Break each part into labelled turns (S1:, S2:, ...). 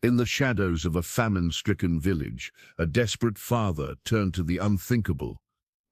S1: In the shadows of a famine-stricken village, a desperate father turned to the unthinkable.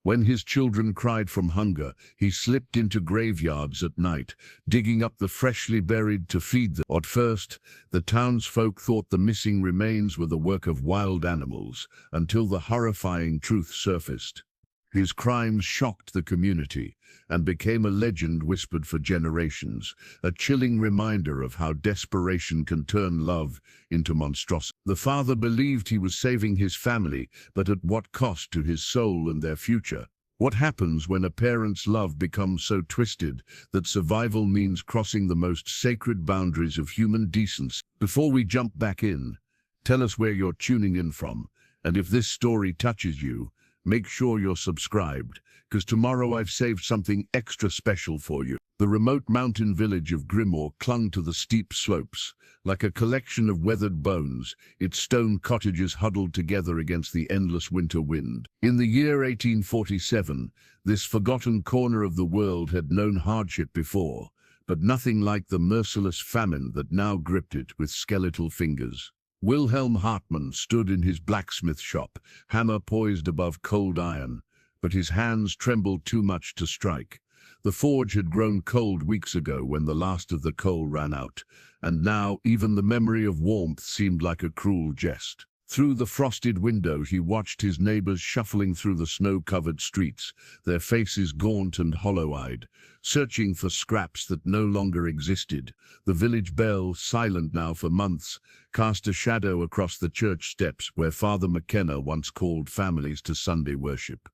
S1: When his children cried from hunger, he slipped into graveyards at night, digging up the freshly buried to feed them. At first, the townsfolk thought the missing remains were the work of wild animals, until the horrifying truth surfaced. His crimes shocked the community and became a legend whispered for generations, a chilling reminder of how desperation can turn love into monstrosity. The father believed he was saving his family, but at what cost to his soul and their future? What happens when a parent's love becomes so twisted that survival means crossing the most sacred boundaries of human decency? Before we jump back in, tell us where you're tuning in from, and if this story touches you, make sure you're subscribed, because tomorrow I've saved something extra special for you. The remote mountain village of Grimore clung to the steep slopes. Like a collection of weathered bones, its stone cottages huddled together against the endless winter wind. In the year 1847, this forgotten corner of the world had known hardship before, but nothing like the merciless famine that now gripped it with skeletal fingers. Wilhelm Hartmann stood in his blacksmith shop, hammer poised above cold iron, but his hands trembled too much to strike. The forge had grown cold weeks ago when the last of the coal ran out, and now even the memory of warmth seemed like a cruel jest. Through the frosted window he watched his neighbors shuffling through the snow-covered streets, their faces gaunt and hollow-eyed, searching for scraps that no longer existed. The village bell, silent now for months, cast a shadow across the church steps where Father McKenna once called families to Sunday worship.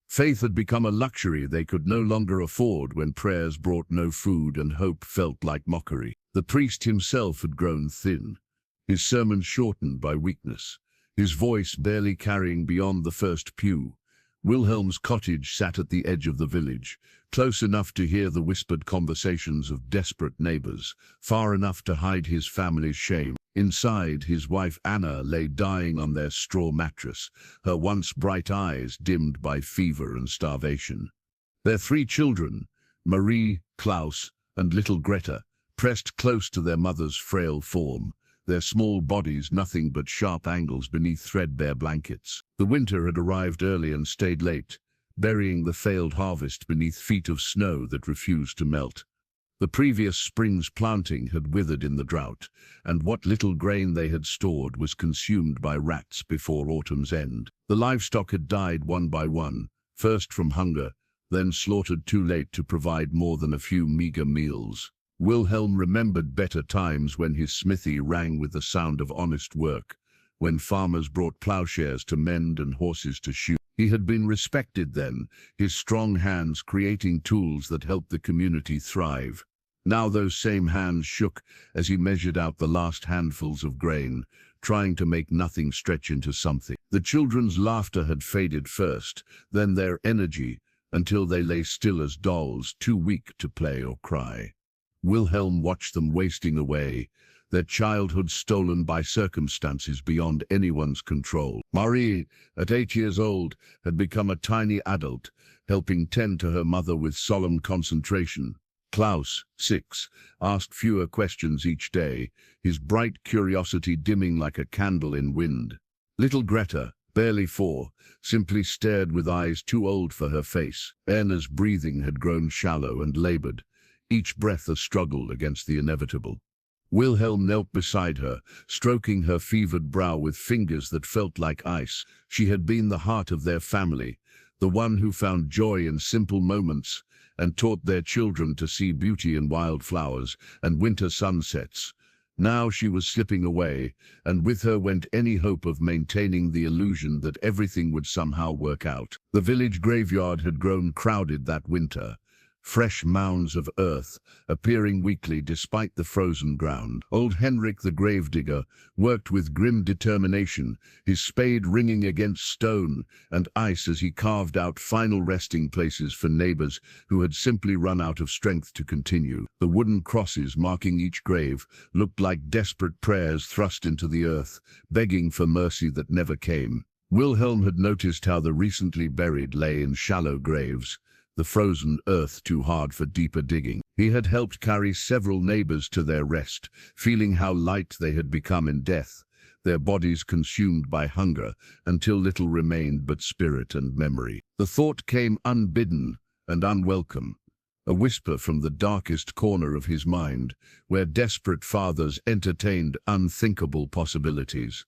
S1: Faith had become a luxury they could no longer afford when prayers brought no food and hope felt like mockery. The priest himself had grown thin, his sermons shortened by weakness, his voice barely carrying beyond the first pew. Wilhelm's cottage sat at the edge of the village, close enough to hear the whispered conversations of desperate neighbors, far enough to hide his family's shame. Inside, his wife Anna lay dying on their straw mattress, her once bright eyes dimmed by fever and starvation. Their 3 children, Marie, Klaus, and little Greta, pressed close to their mother's frail form, their small bodies nothing but sharp angles beneath threadbare blankets. The winter had arrived early and stayed late, burying the failed harvest beneath feet of snow that refused to melt. The previous spring's planting had withered in the drought, and what little grain they had stored was consumed by rats before autumn's end. The livestock had died one by one, first from hunger, then slaughtered too late to provide more than a few meager meals. Wilhelm remembered better times when his smithy rang with the sound of honest work, when farmers brought plowshares to mend and horses to shoot. He had been respected then, his strong hands creating tools that helped the community thrive. Now those same hands shook as he measured out the last handfuls of grain, trying to make nothing stretch into something. The children's laughter had faded first, then their energy, until they lay still as dolls, too weak to play or cry. Wilhelm watched them wasting away, their childhood stolen by circumstances beyond anyone's control. Marie, at 8 years old, had become a tiny adult, helping tend to her mother with solemn concentration. Klaus, 6, asked fewer questions each day, his bright curiosity dimming like a candle in wind. Little Greta, barely 4, simply stared with eyes too old for her face. Erna's breathing had grown shallow and labored, each breath a struggle against the inevitable. Wilhelm knelt beside her, stroking her fevered brow with fingers that felt like ice. She had been the heart of their family, the one who found joy in simple moments and taught their children to see beauty in wildflowers and winter sunsets. Now she was slipping away, and with her went any hope of maintaining the illusion that everything would somehow work out. The village graveyard had grown crowded that winter, fresh mounds of earth appearing weekly despite the frozen ground. Old Henrik the gravedigger worked with grim determination, his spade ringing against stone and ice as he carved out final resting places for neighbors who had simply run out of strength to continue. The wooden crosses marking each grave looked like desperate prayers thrust into the earth, begging for mercy that never came. Wilhelm had noticed how the recently buried lay in shallow graves, the frozen earth too hard for deeper digging. He had helped carry several neighbors to their rest, feeling how light they had become in death, their bodies consumed by hunger until little remained but spirit and memory. The thought came unbidden and unwelcome, a whisper from the darkest corner of his mind, where desperate fathers entertained unthinkable possibilities.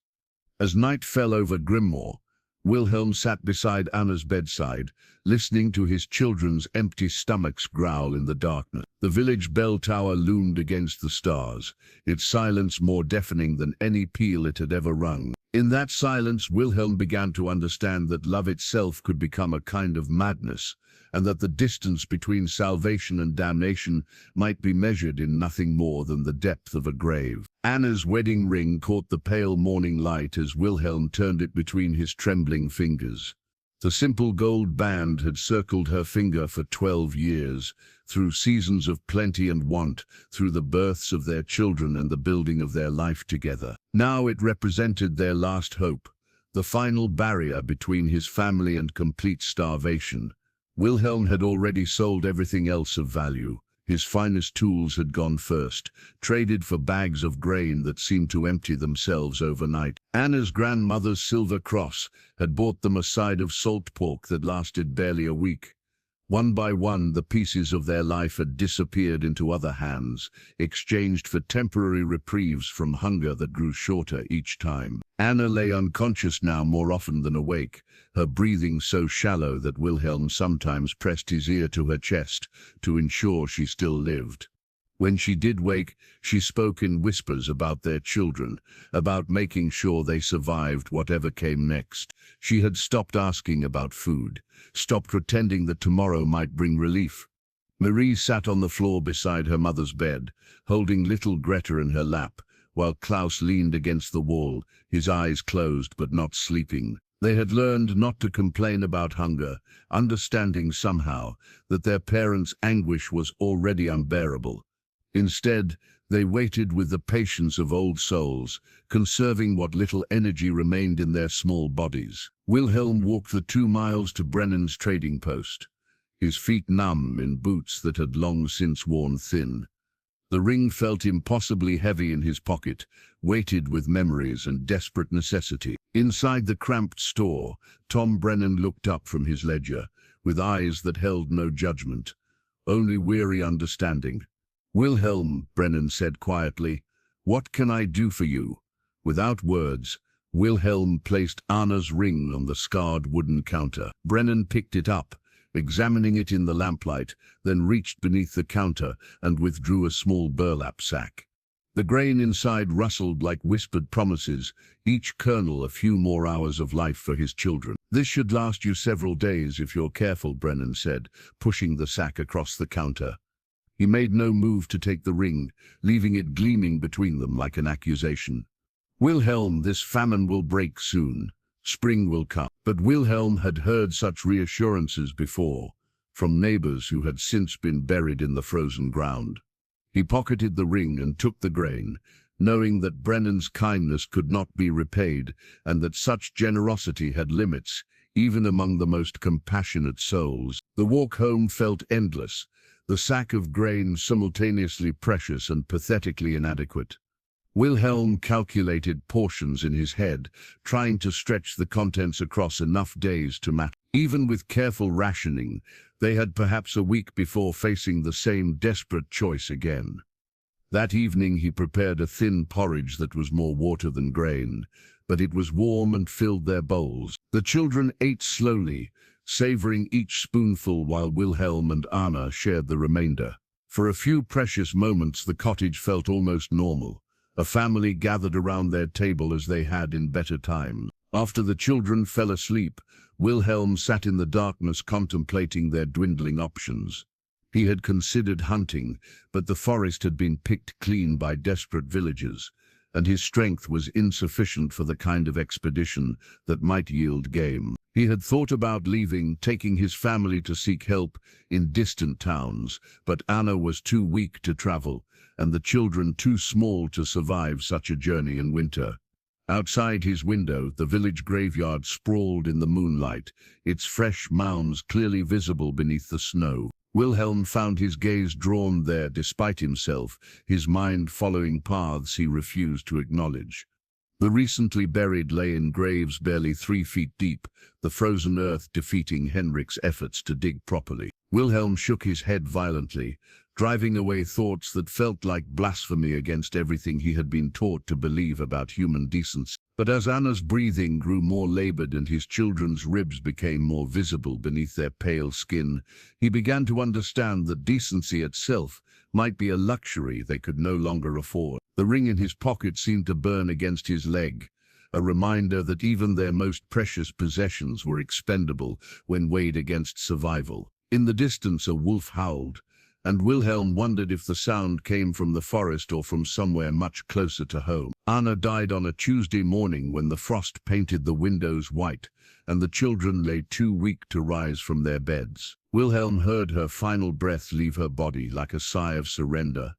S1: As night fell over Grimmore, Wilhelm sat beside Anna's bedside, listening to his children's empty stomachs growl in the darkness. The village bell tower loomed against the stars, its silence more deafening than any peal it had ever rung. In that silence, Wilhelm began to understand that love itself could become a kind of madness, and that the distance between salvation and damnation might be measured in nothing more than the depth of a grave. Anna's wedding ring caught the pale morning light as Wilhelm turned it between his trembling fingers. The simple gold band had circled her finger for 12 years, through seasons of plenty and want, through the births of their children and the building of their life together. Now it represented their last hope, the final barrier between his family and complete starvation. Wilhelm had already sold everything else of value. His finest tools had gone first, traded for bags of grain that seemed to empty themselves overnight. Anna's grandmother's silver cross had bought them a side of salt pork that lasted barely a week. One by one, the pieces of their life had disappeared into other hands, exchanged for temporary reprieves from hunger that grew shorter each time. Anna lay unconscious now more often than awake, her breathing so shallow that Wilhelm sometimes pressed his ear to her chest to ensure she still lived. When she did wake, she spoke in whispers about their children, about making sure they survived whatever came next. She had stopped asking about food, stopped pretending that tomorrow might bring relief. Marie sat on the floor beside her mother's bed, holding little Greta in her lap, while Klaus leaned against the wall, his eyes closed but not sleeping. They had learned not to complain about hunger, understanding somehow that their parents' anguish was already unbearable. Instead, they waited with the patience of old souls, conserving what little energy remained in their small bodies. Wilhelm walked the 2 miles to Brennan's trading post, his feet numb in boots that had long since worn thin. The ring felt impossibly heavy in his pocket, weighted with memories and desperate necessity. Inside the cramped store, Tom Brennan looked up from his ledger, with eyes that held no judgment, only weary understanding. "Wilhelm," Brennan said quietly, "what can I do for you?" Without words, Wilhelm placed Anna's ring on the scarred wooden counter. Brennan picked it up, examining it in the lamplight, then reached beneath the counter and withdrew a small burlap sack. The grain inside rustled like whispered promises, each kernel a few more hours of life for his children. "This should last you several days if you're careful," Brennan said, pushing the sack across the counter. He made no move to take the ring, leaving it gleaming between them like an accusation. "Wilhelm, this famine will break soon. Spring will come." But Wilhelm had heard such reassurances before, from neighbors who had since been buried in the frozen ground. He pocketed the ring and took the grain, knowing that Brennan's kindness could not be repaid and that such generosity had limits, even among the most compassionate souls. The walk home felt endless, the sack of grain simultaneously precious and pathetically inadequate. Wilhelm calculated portions in his head, trying to stretch the contents across enough days to matter. Even with careful rationing, they had perhaps a week before facing the same desperate choice again. That evening he prepared a thin porridge that was more water than grain, but it was warm and filled their bowls. The children ate slowly, savoring each spoonful while Wilhelm and Anna shared the remainder. For a few precious moments the cottage felt almost normal, a family gathered around their table as they had in better times. After the children fell asleep, Wilhelm sat in the darkness contemplating their dwindling options. He had considered hunting, but the forest had been picked clean by desperate villagers, and his strength was insufficient for the kind of expedition that might yield game. He had thought about leaving, taking his family to seek help in distant towns, but Anna was too weak to travel, and the children too small to survive such a journey in winter. Outside his window, the village graveyard sprawled in the moonlight, its fresh mounds clearly visible beneath the snow. Wilhelm found his gaze drawn there despite himself, his mind following paths he refused to acknowledge. The recently buried lay in graves barely 3 feet deep, the frozen earth defeating Henrik's efforts to dig properly. Wilhelm shook his head violently, driving away thoughts that felt like blasphemy against everything he had been taught to believe about human decency. But as Anna's breathing grew more labored and his children's ribs became more visible beneath their pale skin, he began to understand that decency itself might be a luxury they could no longer afford. The ring in his pocket seemed to burn against his leg, a reminder that even their most precious possessions were expendable when weighed against survival. In the distance a wolf howled, and Wilhelm wondered if the sound came from the forest or from somewhere much closer to home. Anna died on a Tuesday morning when the frost painted the windows white, and the children lay too weak to rise from their beds. Wilhelm heard her final breath leave her body like a sigh of surrender,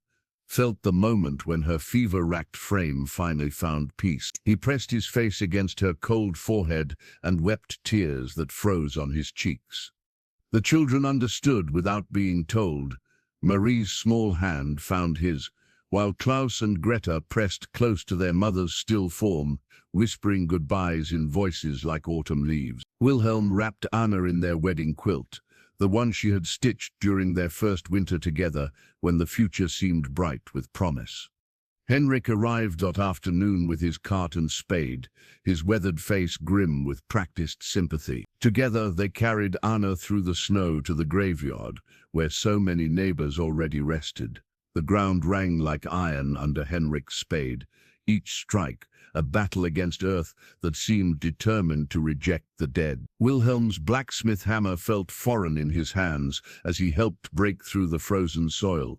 S1: felt the moment when her fever-racked frame finally found peace. He pressed his face against her cold forehead and wept tears that froze on his cheeks. The children understood without being told. Marie's small hand found his, while Klaus and Greta pressed close to their mother's still form, whispering goodbyes in voices like autumn leaves. Wilhelm wrapped Anna in their wedding quilt, the one she had stitched during their first winter together when the future seemed bright with promise. Henrik arrived that afternoon with his cart and spade, his weathered face grim with practiced sympathy. Together they carried Anna through the snow to the graveyard, where so many neighbors already rested. The ground rang like iron under Henrik's spade, each strike a battle against earth that seemed determined to reject the dead. Wilhelm's blacksmith hammer felt foreign in his hands as he helped break through the frozen soil.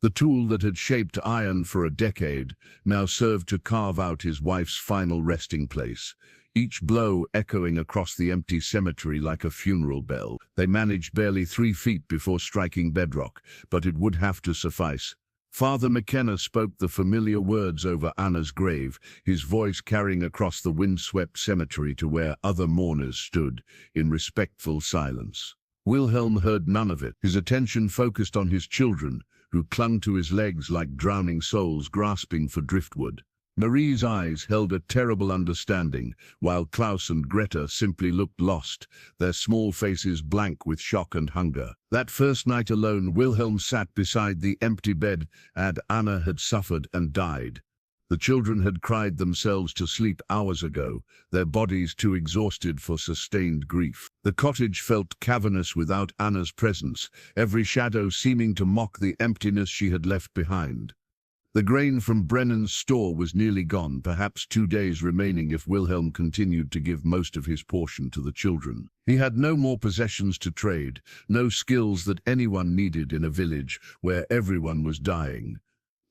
S1: The tool that had shaped iron for a decade now served to carve out his wife's final resting place, each blow echoing across the empty cemetery like a funeral bell. They managed barely 3 feet before striking bedrock, but it would have to suffice. Father McKenna spoke the familiar words over Anna's grave, his voice carrying across the windswept cemetery to where other mourners stood, in respectful silence. Wilhelm heard none of it, his attention focused on his children, who clung to his legs like drowning souls grasping for driftwood. Marie's eyes held a terrible understanding, while Klaus and Greta simply looked lost, their small faces blank with shock and hunger. That first night alone, Wilhelm sat beside the empty bed Anna had suffered and died. The children had cried themselves to sleep hours ago, their bodies too exhausted for sustained grief. The cottage felt cavernous without Anna's presence, every shadow seeming to mock the emptiness she had left behind. The grain from Brennan's store was nearly gone, perhaps 2 days remaining if Wilhelm continued to give most of his portion to the children. He had no more possessions to trade, no skills that anyone needed in a village where everyone was dying.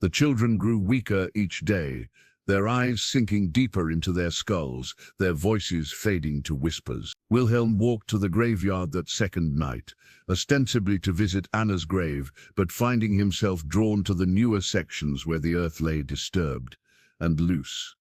S1: The children grew weaker each day, their eyes sinking deeper into their skulls, their voices fading to whispers. Wilhelm walked to the graveyard that second night, ostensibly to visit Anna's grave, but finding himself drawn to the newer sections where the earth lay disturbed and loose.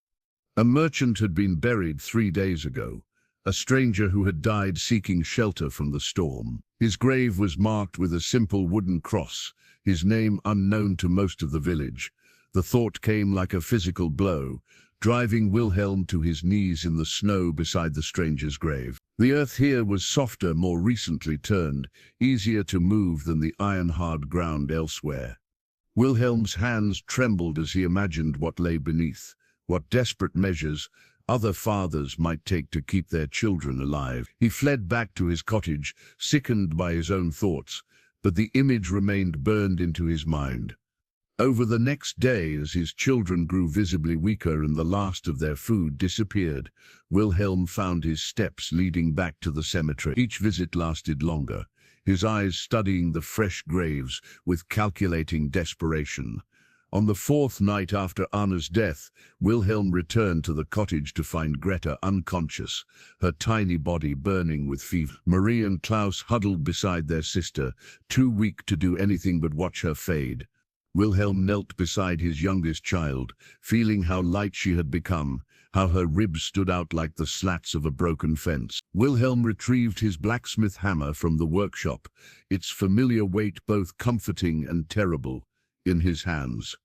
S1: A merchant had been buried 3 days ago, a stranger who had died seeking shelter from the storm. His grave was marked with a simple wooden cross, his name unknown to most of the village. The thought came like a physical blow, driving Wilhelm to his knees in the snow beside the stranger's grave. The earth here was softer, more recently turned, easier to move than the iron-hard ground elsewhere. Wilhelm's hands trembled as he imagined what lay beneath, what desperate measures other fathers might take to keep their children alive. He fled back to his cottage, sickened by his own thoughts, but the image remained burned into his mind. Over the next day, as his children grew visibly weaker and the last of their food disappeared, Wilhelm found his steps leading back to the cemetery. Each visit lasted longer, his eyes studying the fresh graves with calculating desperation. On the 4th night after Anna's death, Wilhelm returned to the cottage to find Greta unconscious, her tiny body burning with fever. Marie and Klaus huddled beside their sister, too weak to do anything but watch her fade. Wilhelm knelt beside his youngest child, feeling how light she had become, how her ribs stood out like the slats of a broken fence. Wilhelm retrieved his blacksmith hammer from the workshop, its familiar weight both comforting and terrible, in his hands.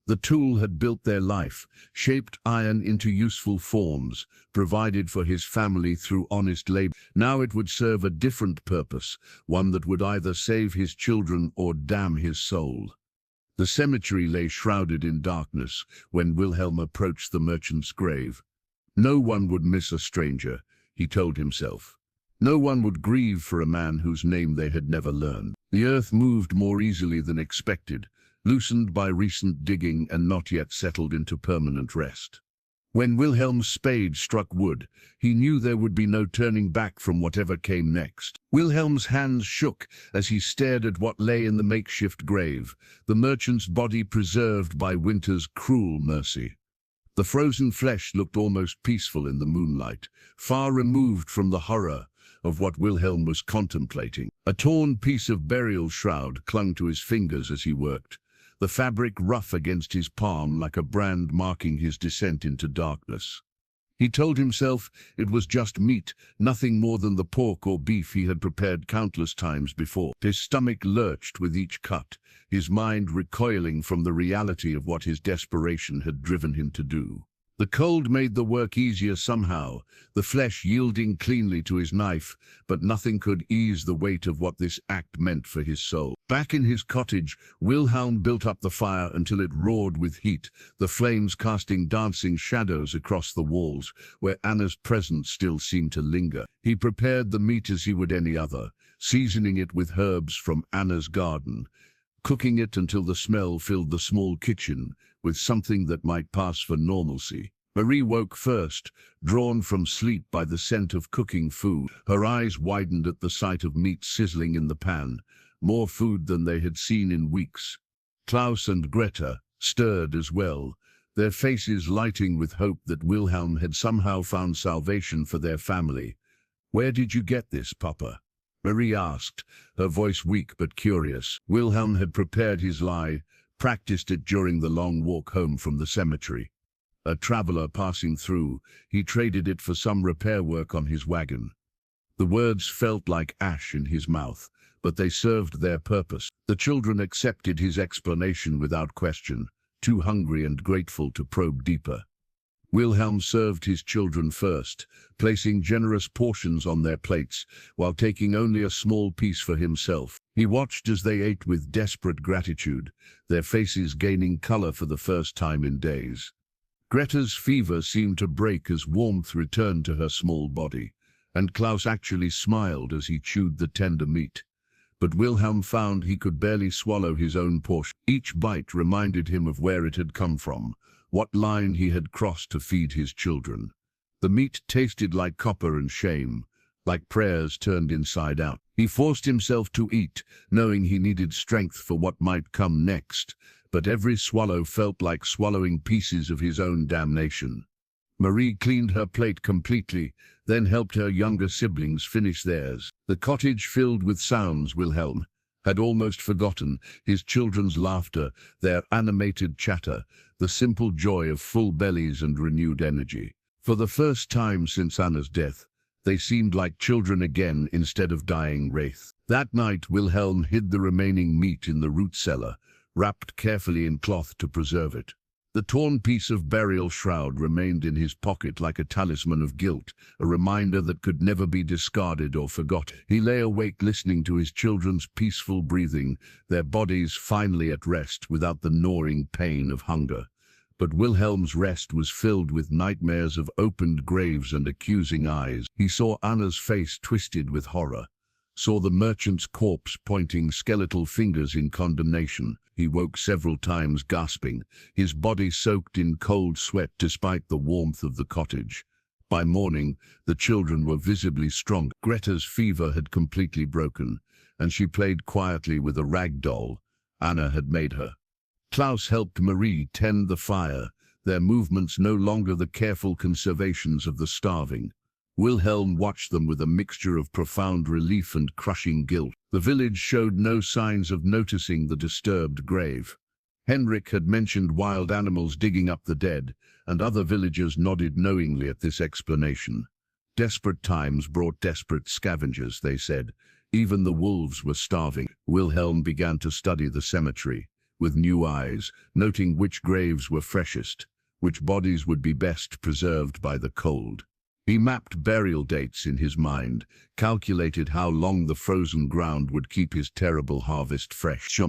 S1: The tool had built their life, shaped iron into useful forms, provided for his family through honest labor. Now it would serve a different purpose, one that would either save his children or damn his soul. The cemetery lay shrouded in darkness when Wilhelm approached the merchant's grave. No one would miss a stranger, he told himself. No one would grieve for a man whose name they had never learned. The earth moved more easily than expected, loosened by recent digging and not yet settled into permanent rest. When Wilhelm's spade struck wood, he knew there would be no turning back from whatever came next. Wilhelm's hands shook as he stared at what lay in the makeshift grave, the merchant's body preserved by winter's cruel mercy. The frozen flesh looked almost peaceful in the moonlight, far removed from the horror of what Wilhelm was contemplating. A torn piece of burial shroud clung to his fingers as he worked, the fabric rough against his palm like a brand marking his descent into darkness. He told himself it was just meat, nothing more than the pork or beef he had prepared countless times before. His stomach lurched with each cut, his mind recoiling from the reality of what his desperation had driven him to do. The cold made the work easier somehow, the flesh yielding cleanly to his knife, but nothing could ease the weight of what this act meant for his soul. Back in his cottage, Wilhelm built up the fire until it roared with heat, the flames casting dancing shadows across the walls, where Anna's presence still seemed to linger. He prepared the meat as he would any other, seasoning it with herbs from Anna's garden, cooking it until the smell filled the small kitchen with something that might pass for normalcy. Marie woke first, drawn from sleep by the scent of cooking food. Her eyes widened at the sight of meat sizzling in the pan, more food than they had seen in weeks. Klaus and Greta stirred as well, their faces lighting with hope that Wilhelm had somehow found salvation for their family. "Where did you get this, Papa?" Marie asked, her voice weak but curious. Wilhelm had prepared his lie, practiced it during the long walk home from the cemetery. A traveler passing through, he traded it for some repair work on his wagon. The words felt like ash in his mouth, but they served their purpose. The children accepted his explanation without question, too hungry and grateful to probe deeper. Wilhelm served his children first, placing generous portions on their plates, while taking only a small piece for himself. He watched as they ate with desperate gratitude, their faces gaining color for the first time in days. Greta's fever seemed to break as warmth returned to her small body, and Klaus actually smiled as he chewed the tender meat. But Wilhelm found he could barely swallow his own portion. Each bite reminded him of where it had come from, what line he had crossed to feed his children. The meat tasted like copper and shame, like prayers turned inside out. He forced himself to eat, knowing he needed strength for what might come next, but every swallow felt like swallowing pieces of his own damnation. Marie cleaned her plate completely, then helped her younger siblings finish theirs. The cottage filled with sounds Wilhelm had almost forgotten, his children's laughter, their animated chatter, the simple joy of full bellies and renewed energy. For the first time since Anna's death, they seemed like children again instead of dying wraiths. That night Wilhelm hid the remaining meat in the root cellar, wrapped carefully in cloth to preserve it. The torn piece of burial shroud remained in his pocket like a talisman of guilt, a reminder that could never be discarded or forgotten. He lay awake listening to his children's peaceful breathing, their bodies finally at rest without the gnawing pain of hunger. But Wilhelm's rest was filled with nightmares of opened graves and accusing eyes. He saw Anna's face twisted with horror, saw the merchant's corpse pointing skeletal fingers in condemnation. He woke several times gasping, his body soaked in cold sweat despite the warmth of the cottage. By morning, the children were visibly strong. Greta's fever had completely broken, and she played quietly with a rag doll Anna had made her. Klaus helped Marie tend the fire, their movements no longer the careful conservations of the starving. Wilhelm watched them with a mixture of profound relief and crushing guilt. The village showed no signs of noticing the disturbed grave. Henrik had mentioned wild animals digging up the dead, and other villagers nodded knowingly at this explanation. Desperate times brought desperate scavengers, they said. Even the wolves were starving. Wilhelm began to study the cemetery, with new eyes, noting which graves were freshest, which bodies would be best preserved by the cold. He mapped burial dates in his mind, calculated how long the frozen ground would keep his terrible harvest fresh.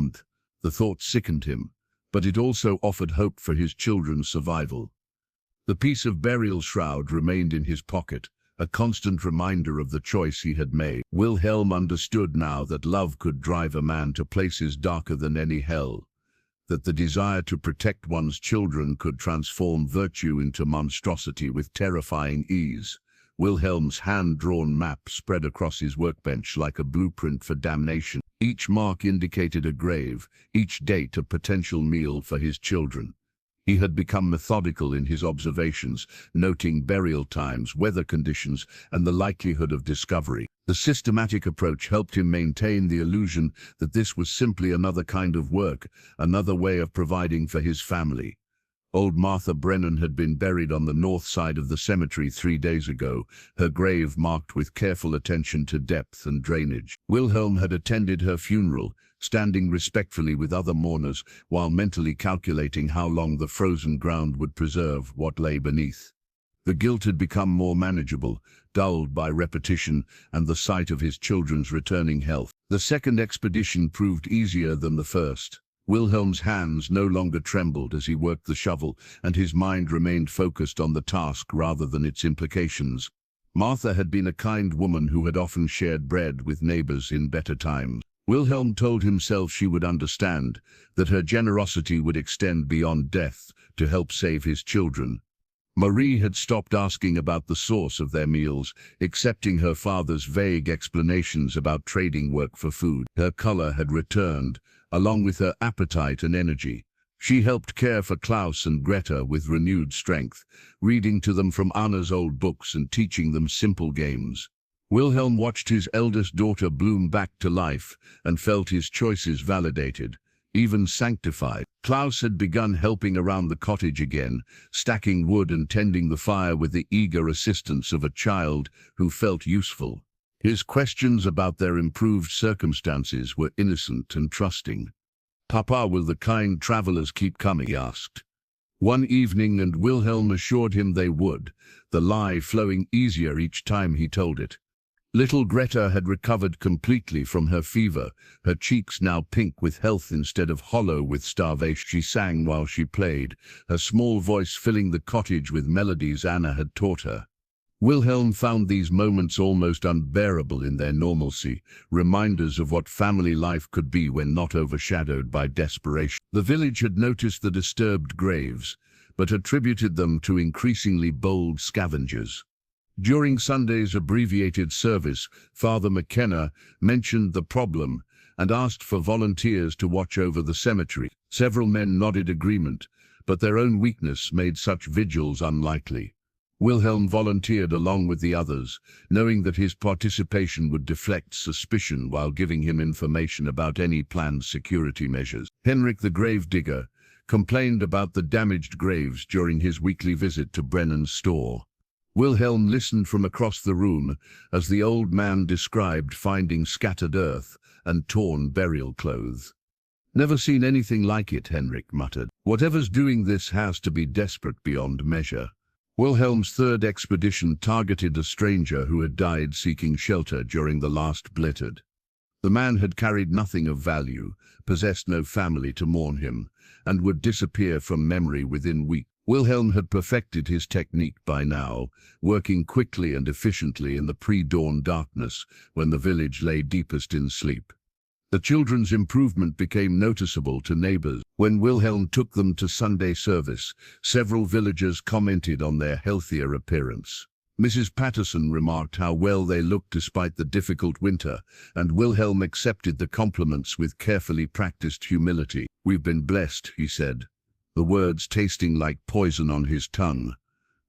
S1: The thought sickened him, but it also offered hope for his children's survival. The piece of burial shroud remained in his pocket, a constant reminder of the choice he had made. Wilhelm understood now that love could drive a man to places darker than any hell, that the desire to protect one's children could transform virtue into monstrosity with terrifying ease. Wilhelm's hand-drawn map spread across his workbench like a blueprint for damnation. Each mark indicated a grave, each date a potential meal for his children. He had become methodical in his observations, noting burial times, weather conditions, and the likelihood of discovery. The systematic approach helped him maintain the illusion that this was simply another kind of work, another way of providing for his family. Old Martha Brennan had been buried on the north side of the cemetery 3 days ago, her grave marked with careful attention to depth and drainage. Wilhelm had attended her funeral, standing respectfully with other mourners while mentally calculating how long the frozen ground would preserve what lay beneath. The guilt had become more manageable, dulled by repetition and the sight of his children's returning health. The second expedition proved easier than the first. Wilhelm's hands no longer trembled as he worked the shovel, and his mind remained focused on the task rather than its implications. Martha had been a kind woman who had often shared bread with neighbors in better times. Wilhelm told himself she would understand, that her generosity would extend beyond death to help save his children. Marie had stopped asking about the source of their meals, accepting her father's vague explanations about trading work for food. Her color had returned, along with her appetite and energy. She helped care for Klaus and Greta with renewed strength, reading to them from Anna's old books and teaching them simple games. Wilhelm watched his eldest daughter bloom back to life and felt his choices validated, even sanctified. Klaus had begun helping around the cottage again, stacking wood and tending the fire with the eager assistance of a child who felt useful. His questions about their improved circumstances were innocent and trusting. "Papa, will the kind travelers keep coming?" he asked. One evening, and Wilhelm assured him they would, the lie flowing easier each time he told it. Little Greta had recovered completely from her fever, her cheeks now pink with health instead of hollow with starvation. She sang while she played, her small voice filling the cottage with melodies Anna had taught her. Wilhelm found these moments almost unbearable in their normalcy, reminders of what family life could be when not overshadowed by desperation. The village had noticed the disturbed graves, but attributed them to increasingly bold scavengers. During Sunday's abbreviated service, Father McKenna mentioned the problem and asked for volunteers to watch over the cemetery. Several men nodded agreement, but their own weakness made such vigils unlikely. Wilhelm volunteered along with the others, knowing that his participation would deflect suspicion while giving him information about any planned security measures. Henrik the gravedigger complained about the damaged graves during his weekly visit to Brennan's store. Wilhelm listened from across the room as the old man described finding scattered earth and torn burial clothes. "Never seen anything like it," Henrik muttered. "Whatever's doing this has to be desperate beyond measure." Wilhelm's third expedition targeted a stranger who had died seeking shelter during the last blizzard. The man had carried nothing of value, possessed no family to mourn him, and would disappear from memory within weeks. Wilhelm had perfected his technique by now, working quickly and efficiently in the pre-dawn darkness when the village lay deepest in sleep. The children's improvement became noticeable to neighbors. When Wilhelm took them to Sunday service, several villagers commented on their healthier appearance. Mrs. Patterson remarked how well they looked despite the difficult winter, and Wilhelm accepted the compliments with carefully practiced humility. "We've been blessed," he said, the words tasting like poison on his tongue.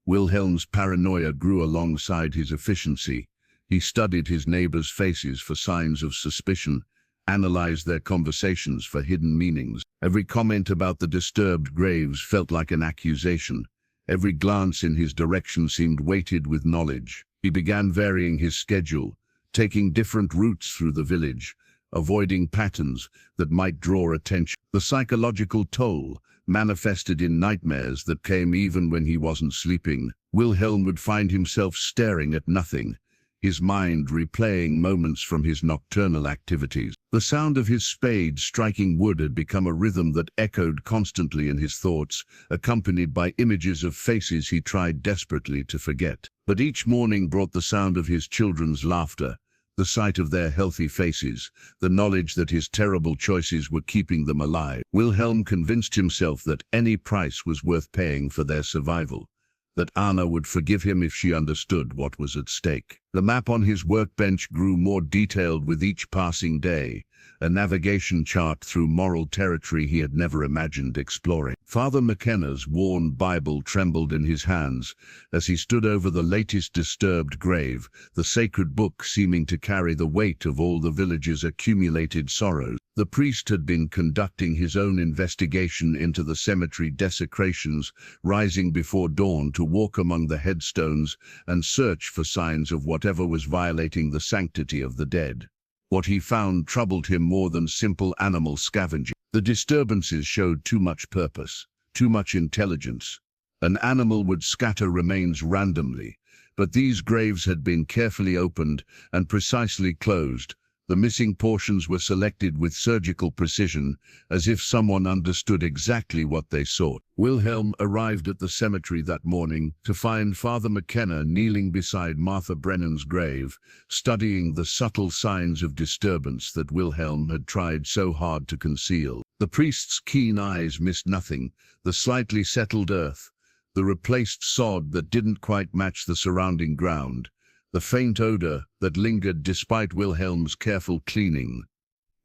S1: Wilhelm's paranoia grew alongside his efficiency. He studied his neighbors' faces for signs of suspicion, analyzed their conversations for hidden meanings. Every comment about the disturbed graves felt like an accusation. Every glance in his direction seemed weighted with knowledge. He began varying his schedule, taking different routes through the village, avoiding patterns that might draw attention. The psychological toll manifested in nightmares that came even when he wasn't sleeping. Wilhelm would find himself staring at nothing, his mind replaying moments from his nocturnal activities. The sound of his spade striking wood had become a rhythm that echoed constantly in his thoughts, accompanied by images of faces he tried desperately to forget. But each morning brought the sound of his children's laughter, the sight of their healthy faces, the knowledge that his terrible choices were keeping them alive. Wilhelm convinced himself that any price was worth paying for their survival, that Anna would forgive him if she understood what was at stake. The map on his workbench grew more detailed with each passing day, a navigation chart through moral territory he had never imagined exploring. Father McKenna's worn Bible trembled in his hands as he stood over the latest disturbed grave, the sacred book seeming to carry the weight of all the village's accumulated sorrows. The priest had been conducting his own investigation into the cemetery desecrations, rising before dawn to walk among the headstones and search for signs of whatever was violating the sanctity of the dead. What he found troubled him more than simple animal scavenging. The disturbances showed too much purpose, too much intelligence. An animal would scatter remains randomly, but these graves had been carefully opened and precisely closed. The missing portions were selected with surgical precision, as if someone understood exactly what they sought. Wilhelm arrived at the cemetery that morning to find Father McKenna kneeling beside Martha Brennan's grave, studying the subtle signs of disturbance that Wilhelm had tried so hard to conceal. The priest's keen eyes missed nothing: the slightly settled earth, the replaced sod that didn't quite match the surrounding ground, the faint odor that lingered despite Wilhelm's careful cleaning.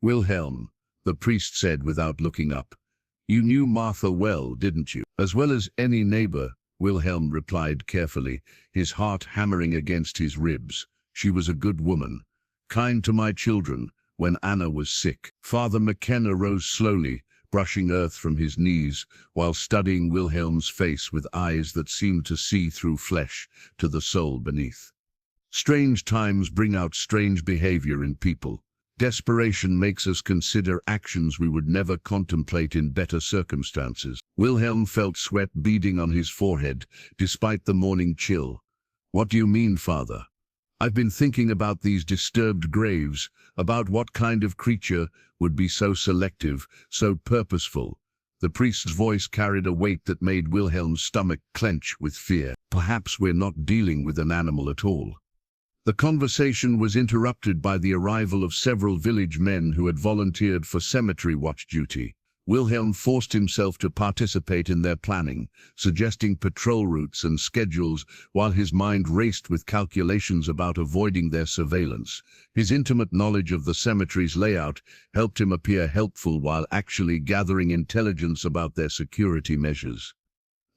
S1: "Wilhelm," the priest said without looking up, "you knew Martha well, didn't you?" "As well as any neighbor," Wilhelm replied carefully, his heart hammering against his ribs. "She was a good woman, kind to my children when Anna was sick." Father McKenna rose slowly, brushing earth from his knees, while studying Wilhelm's face with eyes that seemed to see through flesh to the soul beneath. "Strange times bring out strange behavior in people. Desperation makes us consider actions we would never contemplate in better circumstances." Wilhelm felt sweat beading on his forehead, despite the morning chill. "What do you mean, Father?" "I've been thinking about these disturbed graves, about what kind of creature would be so selective, so purposeful." The priest's voice carried a weight that made Wilhelm's stomach clench with fear. "Perhaps we're not dealing with an animal at all." The conversation was interrupted by the arrival of several village men who had volunteered for cemetery watch duty. Wilhelm forced himself to participate in their planning, suggesting patrol routes and schedules while his mind raced with calculations about avoiding their surveillance. His intimate knowledge of the cemetery's layout helped him appear helpful while actually gathering intelligence about their security measures.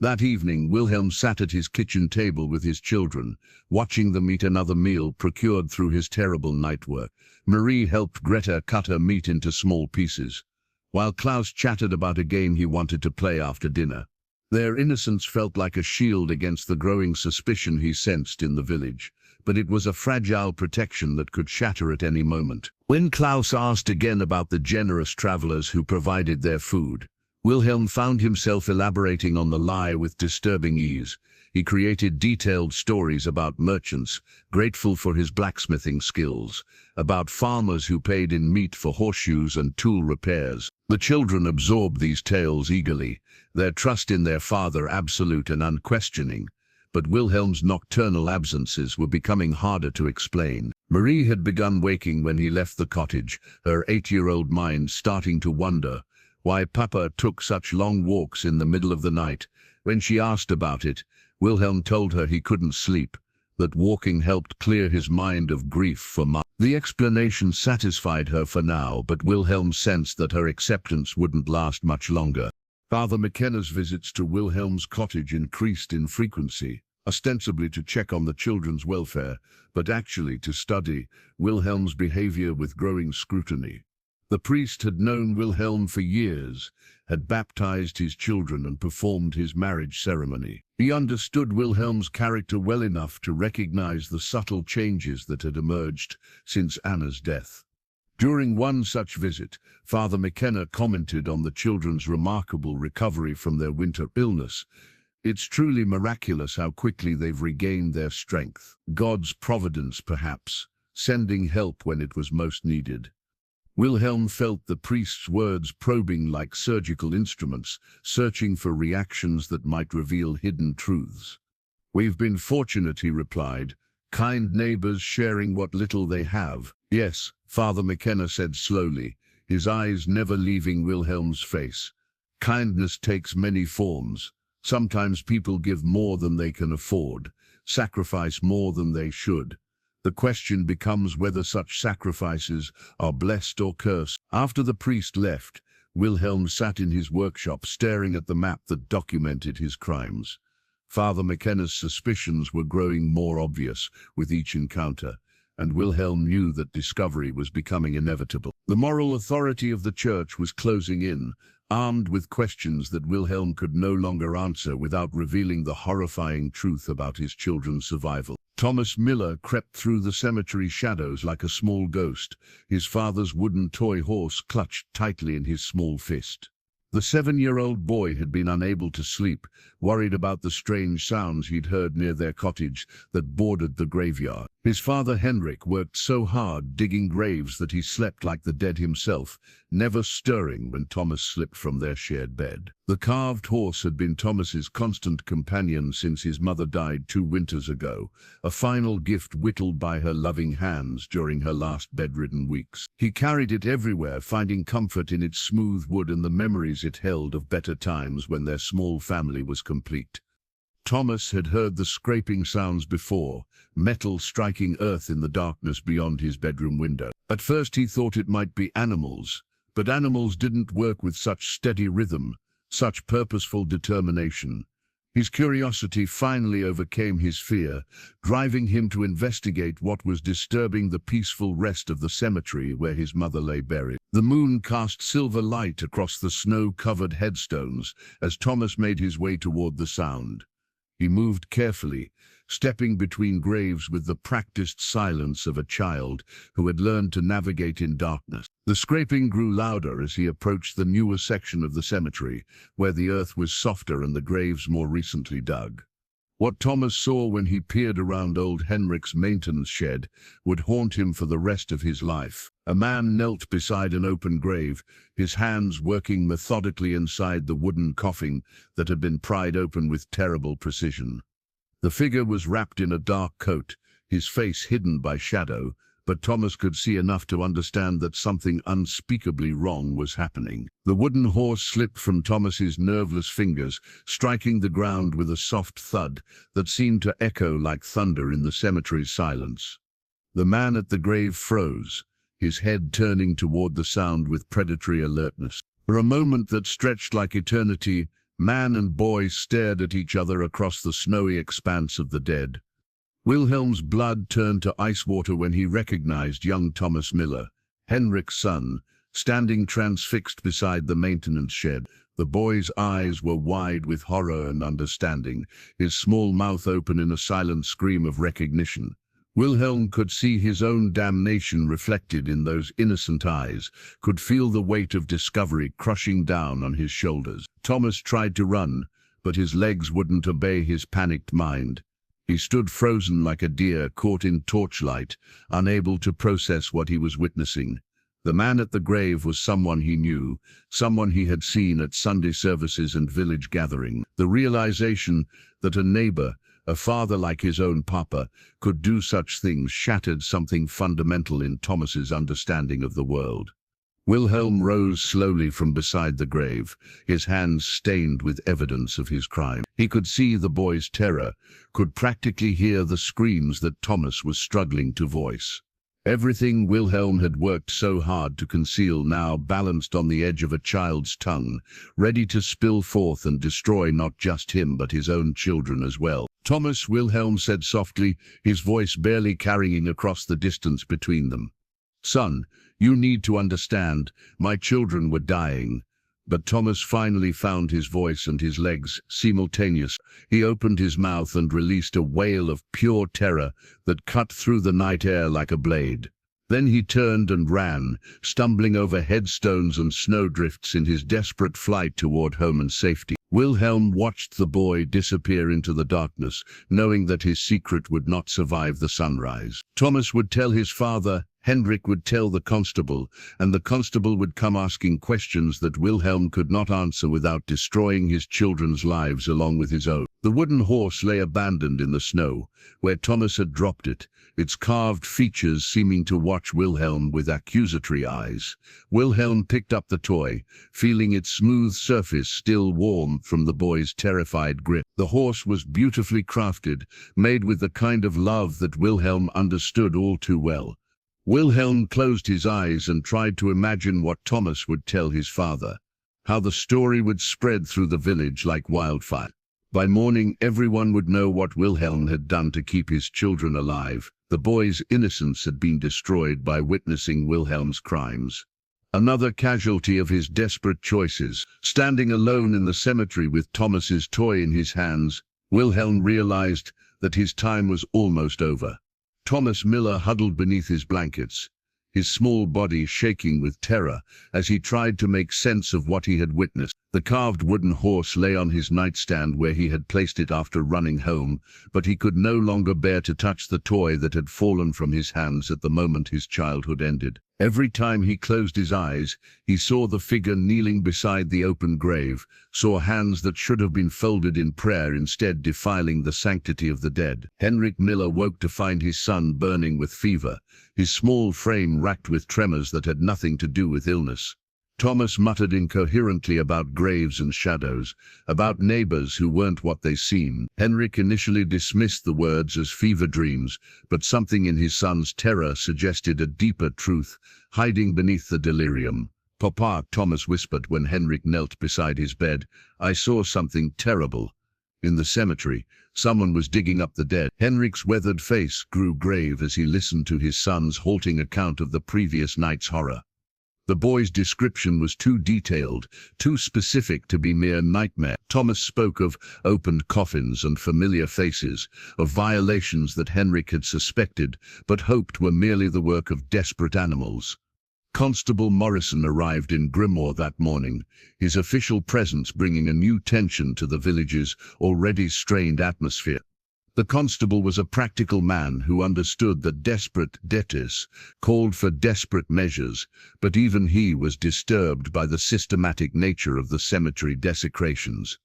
S1: That evening, Wilhelm sat at his kitchen table with his children, watching them eat another meal procured through his terrible night work. Marie helped Greta cut her meat into small pieces, while Klaus chatted about a game he wanted to play after dinner. Their innocence felt like a shield against the growing suspicion he sensed in the village, but it was a fragile protection that could shatter at any moment. When Klaus asked again about the generous travelers who provided their food, Wilhelm found himself elaborating on the lie with disturbing ease. He created detailed stories about merchants, grateful for his blacksmithing skills, about farmers who paid in meat for horseshoes and tool repairs. The children absorbed these tales eagerly, their trust in their father absolute and unquestioning. But Wilhelm's nocturnal absences were becoming harder to explain. Marie had begun waking when he left the cottage, her 8-year-old mind starting to wonder why Papa took such long walks in the middle of the night. When she asked about it, Wilhelm told her he couldn't sleep, that walking helped clear his mind of grief for months. The explanation satisfied her for now, but Wilhelm sensed that her acceptance wouldn't last much longer. Father McKenna's visits to Wilhelm's cottage increased in frequency, ostensibly to check on the children's welfare, but actually to study Wilhelm's behavior with growing scrutiny. The priest had known Wilhelm for years, had baptized his children and performed his marriage ceremony. He understood Wilhelm's character well enough to recognize the subtle changes that had emerged since Anna's death. During one such visit, Father McKenna commented on the children's remarkable recovery from their winter illness. It's truly miraculous how quickly they've regained their strength. God's providence, perhaps, sending help when it was most needed. Wilhelm felt the priest's words probing like surgical instruments, searching for reactions that might reveal hidden truths. "We've been fortunate," he replied, "kind neighbors sharing what little they have." "Yes," Father McKenna said slowly, his eyes never leaving Wilhelm's face. "Kindness takes many forms. Sometimes people give more than they can afford, sacrifice more than they should. The question becomes whether such sacrifices are blessed or cursed." After the priest left, Wilhelm sat in his workshop staring at the map that documented his crimes. Father McKenna's suspicions were growing more obvious with each encounter, and Wilhelm knew that discovery was becoming inevitable. The moral authority of the church was closing in, armed with questions that Wilhelm could no longer answer without revealing the horrifying truth about his children's survival. Thomas Miller crept through the cemetery shadows like a small ghost, his father's wooden toy horse clutched tightly in his small fist. The 7-year-old boy had been unable to sleep, worried about the strange sounds he'd heard near their cottage that bordered the graveyard. His father Henrik worked so hard digging graves that he slept like the dead himself, never stirring when Thomas slipped from their shared bed. The carved horse had been Thomas's constant companion since his mother died 2 winters ago, a final gift whittled by her loving hands during her last bedridden weeks. He carried it everywhere, finding comfort in its smooth wood and the memories it held of better times when their small family was complete. Thomas had heard the scraping sounds before, metal striking earth in the darkness beyond his bedroom window. At first he thought it might be animals, but animals didn't work with such steady rhythm, such purposeful determination. His curiosity finally overcame his fear, driving him to investigate what was disturbing the peaceful rest of the cemetery where his mother lay buried. The moon cast silver light across the snow-covered headstones as Thomas made his way toward the sound. He moved carefully, stepping between graves with the practiced silence of a child who had learned to navigate in darkness. The scraping grew louder as he approached the newer section of the cemetery, where the earth was softer and the graves more recently dug. What Thomas saw when he peered around old Henrik's maintenance shed would haunt him for the rest of his life. A man knelt beside an open grave, his hands working methodically inside the wooden coffin that had been pried open with terrible precision. The figure was wrapped in a dark coat, his face hidden by shadow, but Thomas could see enough to understand that something unspeakably wrong was happening. The wooden horse slipped from Thomas's nerveless fingers, striking the ground with a soft thud that seemed to echo like thunder in the cemetery's silence. The man at the grave froze, his head turning toward the sound with predatory alertness. For a moment that stretched like eternity, man and boy stared at each other across the snowy expanse of the dead. Wilhelm's blood turned to ice water when he recognized young Thomas Miller, Henrik's son, standing transfixed beside the maintenance shed. The boy's eyes were wide with horror and understanding, his small mouth open in a silent scream of recognition. Wilhelm could see his own damnation reflected in those innocent eyes, could feel the weight of discovery crushing down on his shoulders. Thomas tried to run, but his legs wouldn't obey his panicked mind. He stood frozen like a deer caught in torchlight, unable to process what he was witnessing. The man at the grave was someone he knew, someone he had seen at Sunday services and village gatherings. The realization that a neighbor, a father like his own papa, could do such things shattered something fundamental in Thomas's understanding of the world. Wilhelm rose slowly from beside the grave, his hands stained with evidence of his crime. He could see the boy's terror, could practically hear the screams that Thomas was struggling to voice. Everything Wilhelm had worked so hard to conceal now balanced on the edge of a child's tongue, ready to spill forth and destroy not just him but his own children as well. "Thomas," Wilhelm said softly, his voice barely carrying across the distance between them. "Son, you need to understand, my children were dying." But Thomas finally found his voice and his legs simultaneous. He opened his mouth and released a wail of pure terror that cut through the night air like a blade. Then he turned and ran, stumbling over headstones and snowdrifts in his desperate flight toward home and safety. Wilhelm watched the boy disappear into the darkness, knowing that his secret would not survive the sunrise. Thomas would tell his father, Hendrik would tell the constable, and the constable would come asking questions that Wilhelm could not answer without destroying his children's lives along with his own. The wooden horse lay abandoned in the snow, where Thomas had dropped it, its carved features seeming to watch Wilhelm with accusatory eyes. Wilhelm picked up the toy, feeling its smooth surface still warm from the boy's terrified grip. The horse was beautifully crafted, made with the kind of love that Wilhelm understood all too well. Wilhelm closed his eyes and tried to imagine what Thomas would tell his father, how the story would spread through the village like wildfire. By morning, everyone would know what Wilhelm had done to keep his children alive. The boy's innocence had been destroyed by witnessing Wilhelm's crimes. Another casualty of his desperate choices. Standing alone in the cemetery with Thomas's toy in his hands, Wilhelm realized that his time was almost over. Thomas Miller huddled beneath his blankets, his small body shaking with terror as he tried to make sense of what he had witnessed. The carved wooden horse lay on his nightstand where he had placed it after running home, but he could no longer bear to touch the toy that had fallen from his hands at the moment his childhood ended. Every time he closed his eyes, he saw the figure kneeling beside the open grave, saw hands that should have been folded in prayer instead defiling the sanctity of the dead. Henrik Miller woke to find his son burning with fever, his small frame racked with tremors that had nothing to do with illness. Thomas muttered incoherently about graves and shadows, about neighbors who weren't what they seemed. Henrik initially dismissed the words as fever dreams, but something in his son's terror suggested a deeper truth, hiding beneath the delirium. "Papa," Thomas whispered when Henrik knelt beside his bed, "I saw something terrible. In the cemetery, someone was digging up the dead." Henrik's weathered face grew grave as he listened to his son's halting account of the previous night's horror. The boy's description was too detailed, too specific to be mere nightmare. Thomas spoke of opened coffins and familiar faces, of violations that Henrik had suspected, but hoped were merely the work of desperate animals. Constable Morrison arrived in Grimore that morning, his official presence bringing a new tension to the village's already strained atmosphere. The constable was a practical man who understood that desperate debtors called for desperate measures, but even he was disturbed by the systematic nature of the cemetery desecrations.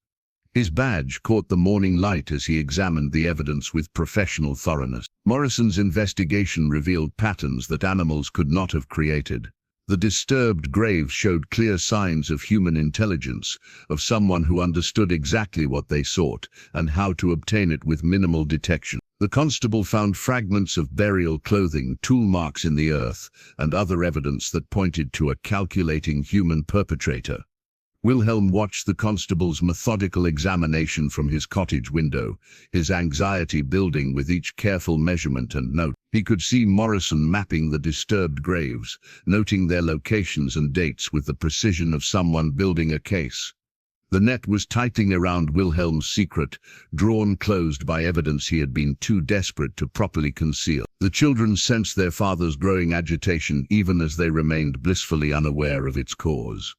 S1: His badge caught the morning light as he examined the evidence with professional thoroughness. Morrison's investigation revealed patterns that animals could not have created. The disturbed graves showed clear signs of human intelligence, of someone who understood exactly what they sought and how to obtain it with minimal detection. The constable found fragments of burial clothing, tool marks in the earth, and other evidence that pointed to a calculating human perpetrator. Wilhelm watched the constable's methodical examination from his cottage window, his anxiety building with each careful measurement and note. He could see Morrison mapping the disturbed graves, noting their locations and dates with the precision of someone building a case. The net was tightening around Wilhelm's secret, drawn closed by evidence he had been too desperate to properly conceal. The children sensed their father's growing agitation even as they remained blissfully unaware of its cause.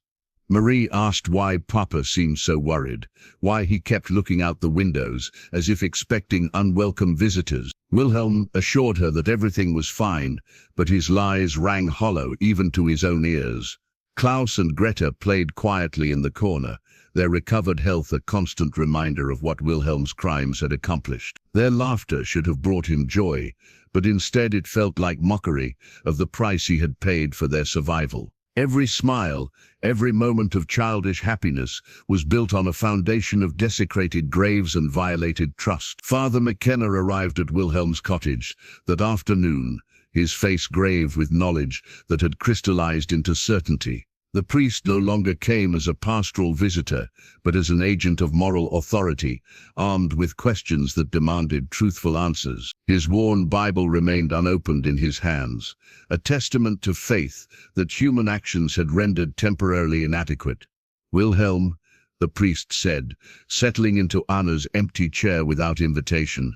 S1: Marie asked why Papa seemed so worried, why he kept looking out the windows, as if expecting unwelcome visitors. Wilhelm assured her that everything was fine, but his lies rang hollow even to his own ears. Klaus and Greta played quietly in the corner, their recovered health a constant reminder of what Wilhelm's crimes had accomplished. Their laughter should have brought him joy, but instead it felt like mockery of the price he had paid for their survival. Every smile, every moment of childish happiness was built on a foundation of desecrated graves and violated trust. Father McKenna arrived at Wilhelm's cottage that afternoon, his face grave with knowledge that had crystallized into certainty. The priest no longer came as a pastoral visitor, but as an agent of moral authority, armed with questions that demanded truthful answers. His worn Bible remained unopened in his hands, a testament to faith that human actions had rendered temporarily inadequate. "Wilhelm," the priest said, settling into Anna's empty chair without invitation.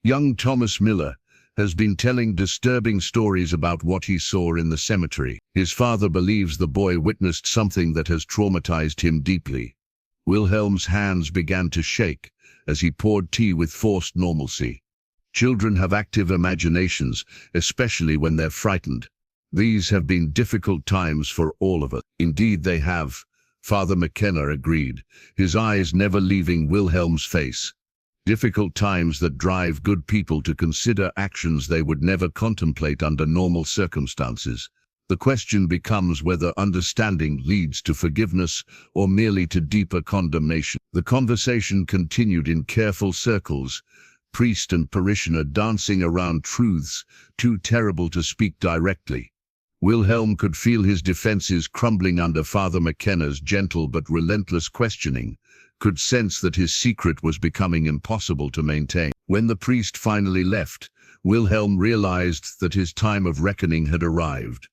S1: Young Thomas Miller has been telling disturbing stories about what he saw in the cemetery. His father believes the boy witnessed something that has traumatized him deeply. Wilhelm's hands began to shake as he poured tea with forced normalcy. Children have active imaginations, especially when they're frightened. These have been difficult times for all of us. Indeed they have, Father McKenna agreed, his eyes never leaving Wilhelm's face. Difficult times that drive good people to consider actions they would never contemplate under normal circumstances. The question becomes whether understanding leads to forgiveness or merely to deeper condemnation. The conversation continued in careful circles, priest and parishioner dancing around truths too terrible to speak directly. Wilhelm could feel his defenses crumbling under Father McKenna's gentle but relentless questioning, could sense that his secret was becoming impossible to maintain. When the priest finally left, Wilhelm realized that his time of reckoning had arrived.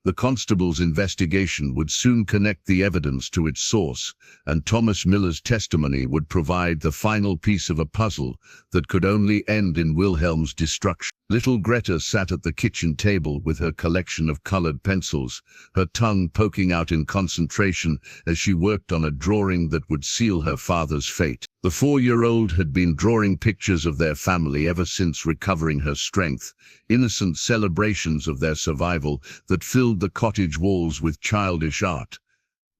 S1: The constable's investigation would soon connect the evidence to its source, and Thomas Miller's testimony would provide the final piece of a puzzle that could only end in Wilhelm's destruction. Little Greta sat at the kitchen table with her collection of colored pencils, her tongue poking out in concentration as she worked on a drawing that would seal her father's fate. The 4-year-old had been drawing pictures of their family ever since recovering her strength, innocent celebrations of their survival that filled the cottage walls with childish art.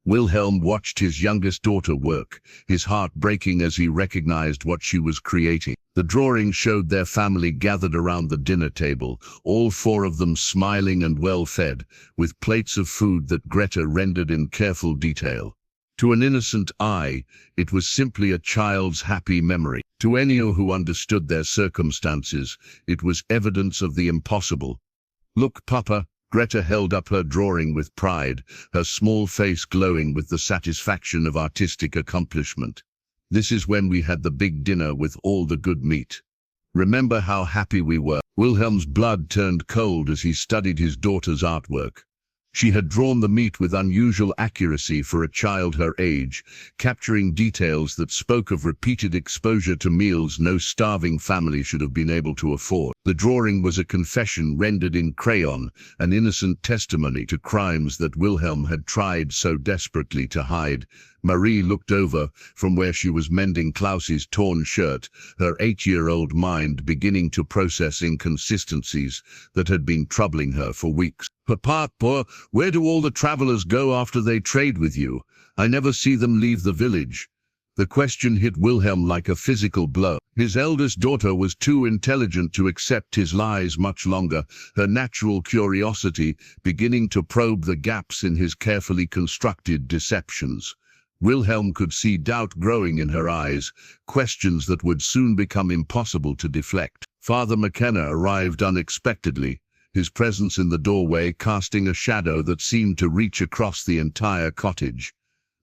S1: Wilhelm watched his youngest daughter work, his heart breaking as he recognized what she was creating. The drawing showed their family gathered around the dinner table, all 4 of them smiling and well-fed, with plates of food that Greta rendered in careful detail. To an innocent eye, it was simply a child's happy memory. To anyone who understood their circumstances, it was evidence of the impossible. "Look, Papa," Greta held up her drawing with pride, her small face glowing with the satisfaction of artistic accomplishment. "This is when we had the big dinner with all the good meat. Remember how happy we were?" Wilhelm's blood turned cold as he studied his daughter's artwork. She had drawn the meat with unusual accuracy for a child her age, capturing details that spoke of repeated exposure to meals no starving family should have been able to afford. The drawing was a confession rendered in crayon, an innocent testimony to crimes that Wilhelm had tried so desperately to hide. Marie looked over from where she was mending Klaus's torn shirt, her 8-year-old mind beginning to process inconsistencies that had been troubling her for weeks. "Papa, where do all the travelers go after they trade with you? I never see them leave the village." The question hit Wilhelm like a physical blow. His eldest daughter was too intelligent to accept his lies much longer, her natural curiosity beginning to probe the gaps in his carefully constructed deceptions. Wilhelm could see doubt growing in her eyes, questions that would soon become impossible to deflect. Father McKenna arrived unexpectedly, his presence in the doorway casting a shadow that seemed to reach across the entire cottage.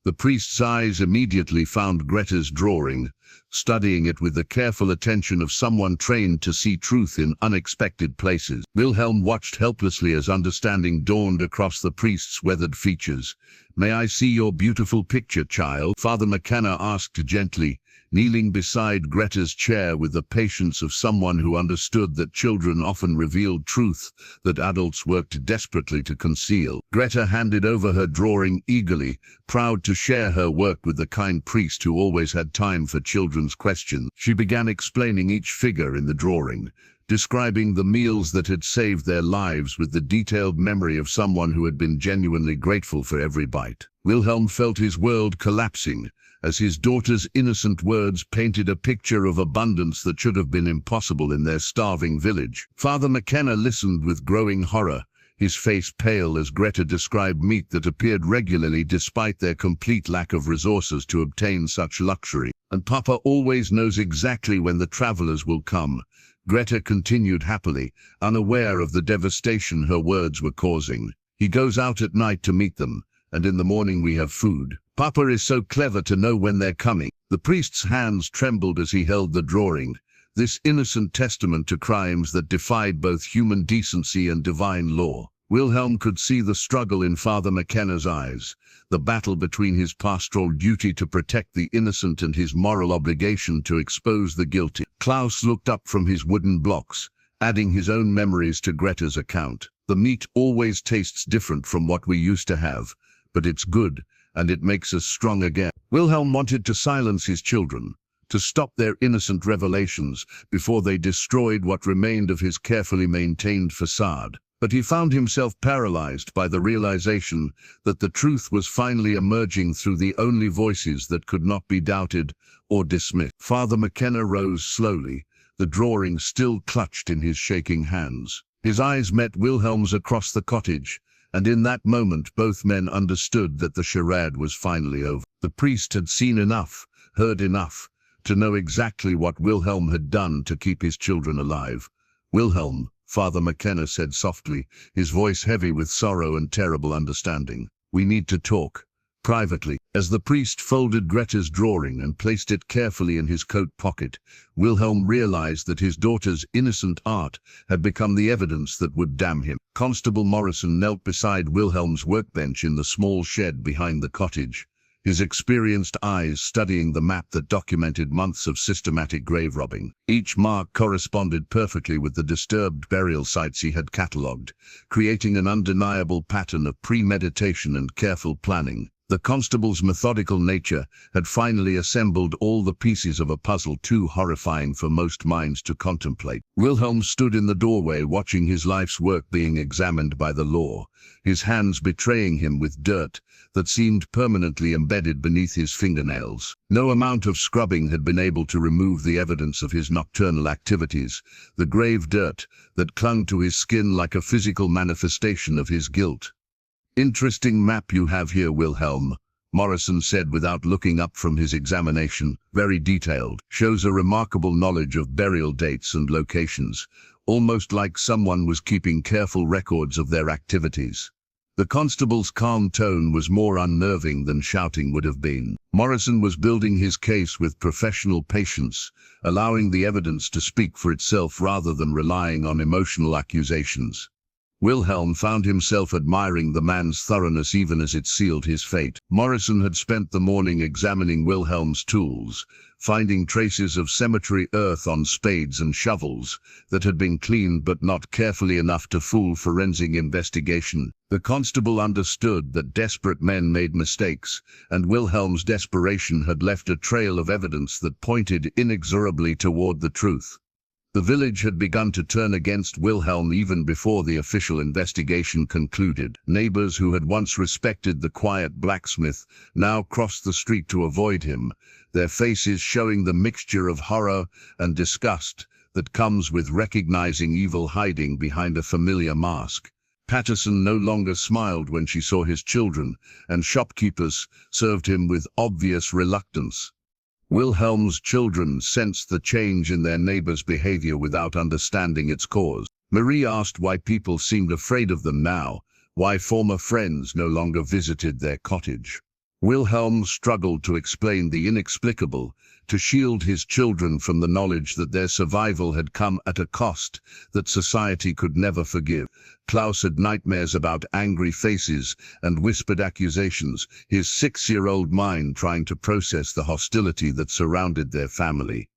S1: The priest's eyes immediately found Greta's drawing, studying it with the careful attention of someone trained to see truth in unexpected places. Wilhelm watched helplessly as understanding dawned across the priest's weathered features. "May I see your beautiful picture, child?" Father McKenna asked gently, kneeling beside Greta's chair with the patience of someone who understood that children often revealed truth that adults worked desperately to conceal. Greta handed over her drawing eagerly, proud to share her work with the kind priest who always had time for children's questions. She began explaining each figure in the drawing, describing the meals that had saved their lives with the detailed memory of someone who had been genuinely grateful for every bite. Wilhelm felt his world collapsing, as his daughter's innocent words painted a picture of abundance that should have been impossible in their starving village. Father McKenna listened with growing horror, his face pale as Greta described meat that appeared regularly despite their complete lack of resources to obtain such luxury. "And Papa always knows exactly when the travelers will come," Greta continued happily, unaware of the devastation her words were causing. "He goes out at night to meet them, and in the morning we have food. Papa is so clever to know when they're coming." The priest's hands trembled as he held the drawing, this innocent testament to crimes that defied both human decency and divine law. Wilhelm could see the struggle in Father McKenna's eyes, the battle between his pastoral duty to protect the innocent and his moral obligation to expose the guilty. Klaus looked up from his wooden blocks, adding his own memories to Greta's account. The meat always tastes different from what we used to have, but it's good, and it makes us strong again. Wilhelm wanted to silence his children, to stop their innocent revelations before they destroyed what remained of his carefully maintained facade. But he found himself paralyzed by the realization that the truth was finally emerging through the only voices that could not be doubted or dismissed. Father McKenna rose slowly, the drawing still clutched in his shaking hands. His eyes met Wilhelm's across the cottage, and in that moment both men understood that the charade was finally over. The priest had seen enough, heard enough, to know exactly what Wilhelm had done to keep his children alive. "Wilhelm," Father McKenna said softly, his voice heavy with sorrow and terrible understanding. "We need to talk. Privately." As the priest folded Greta's drawing and placed it carefully in his coat pocket, Wilhelm realized that his daughter's innocent art had become the evidence that would damn him. Constable Morrison knelt beside Wilhelm's workbench in the small shed behind the cottage, his experienced eyes studying the map that documented months of systematic grave robbing. Each mark corresponded perfectly with the disturbed burial sites he had catalogued, creating an undeniable pattern of premeditation and careful planning. The constable's methodical nature had finally assembled all the pieces of a puzzle too horrifying for most minds to contemplate. Wilhelm stood in the doorway watching his life's work being examined by the law, his hands betraying him with dirt that seemed permanently embedded beneath his fingernails. No amount of scrubbing had been able to remove the evidence of his nocturnal activities, the grave dirt that clung to his skin like a physical manifestation of his guilt. "Interesting map you have here, Wilhelm," Morrison said without looking up from his examination. "Very detailed. Shows a remarkable knowledge of burial dates and locations, almost like someone was keeping careful records of their activities." The constable's calm tone was more unnerving than shouting would have been. Morrison was building his case with professional patience, allowing the evidence to speak for itself rather than relying on emotional accusations. Wilhelm found himself admiring the man's thoroughness even as it sealed his fate. Morrison had spent the morning examining Wilhelm's tools, finding traces of cemetery earth on spades and shovels that had been cleaned but not carefully enough to fool forensic investigation. The constable understood that desperate men made mistakes, and Wilhelm's desperation had left a trail of evidence that pointed inexorably toward the truth. The village had begun to turn against Wilhelm even before the official investigation concluded. Neighbors who had once respected the quiet blacksmith now crossed the street to avoid him, their faces showing the mixture of horror and disgust that comes with recognizing evil hiding behind a familiar mask. Patterson no longer smiled when she saw his children, and shopkeepers served him with obvious reluctance. Wilhelm's children sensed the change in their neighbor's behavior without understanding its cause. Marie asked why people seemed afraid of them now, why former friends no longer visited their cottage. Wilhelm struggled to explain the inexplicable, to shield his children from the knowledge that their survival had come at a cost that society could never forgive. Klaus had nightmares about angry faces and whispered accusations, his 6-year-old mind trying to process the hostility that surrounded their family.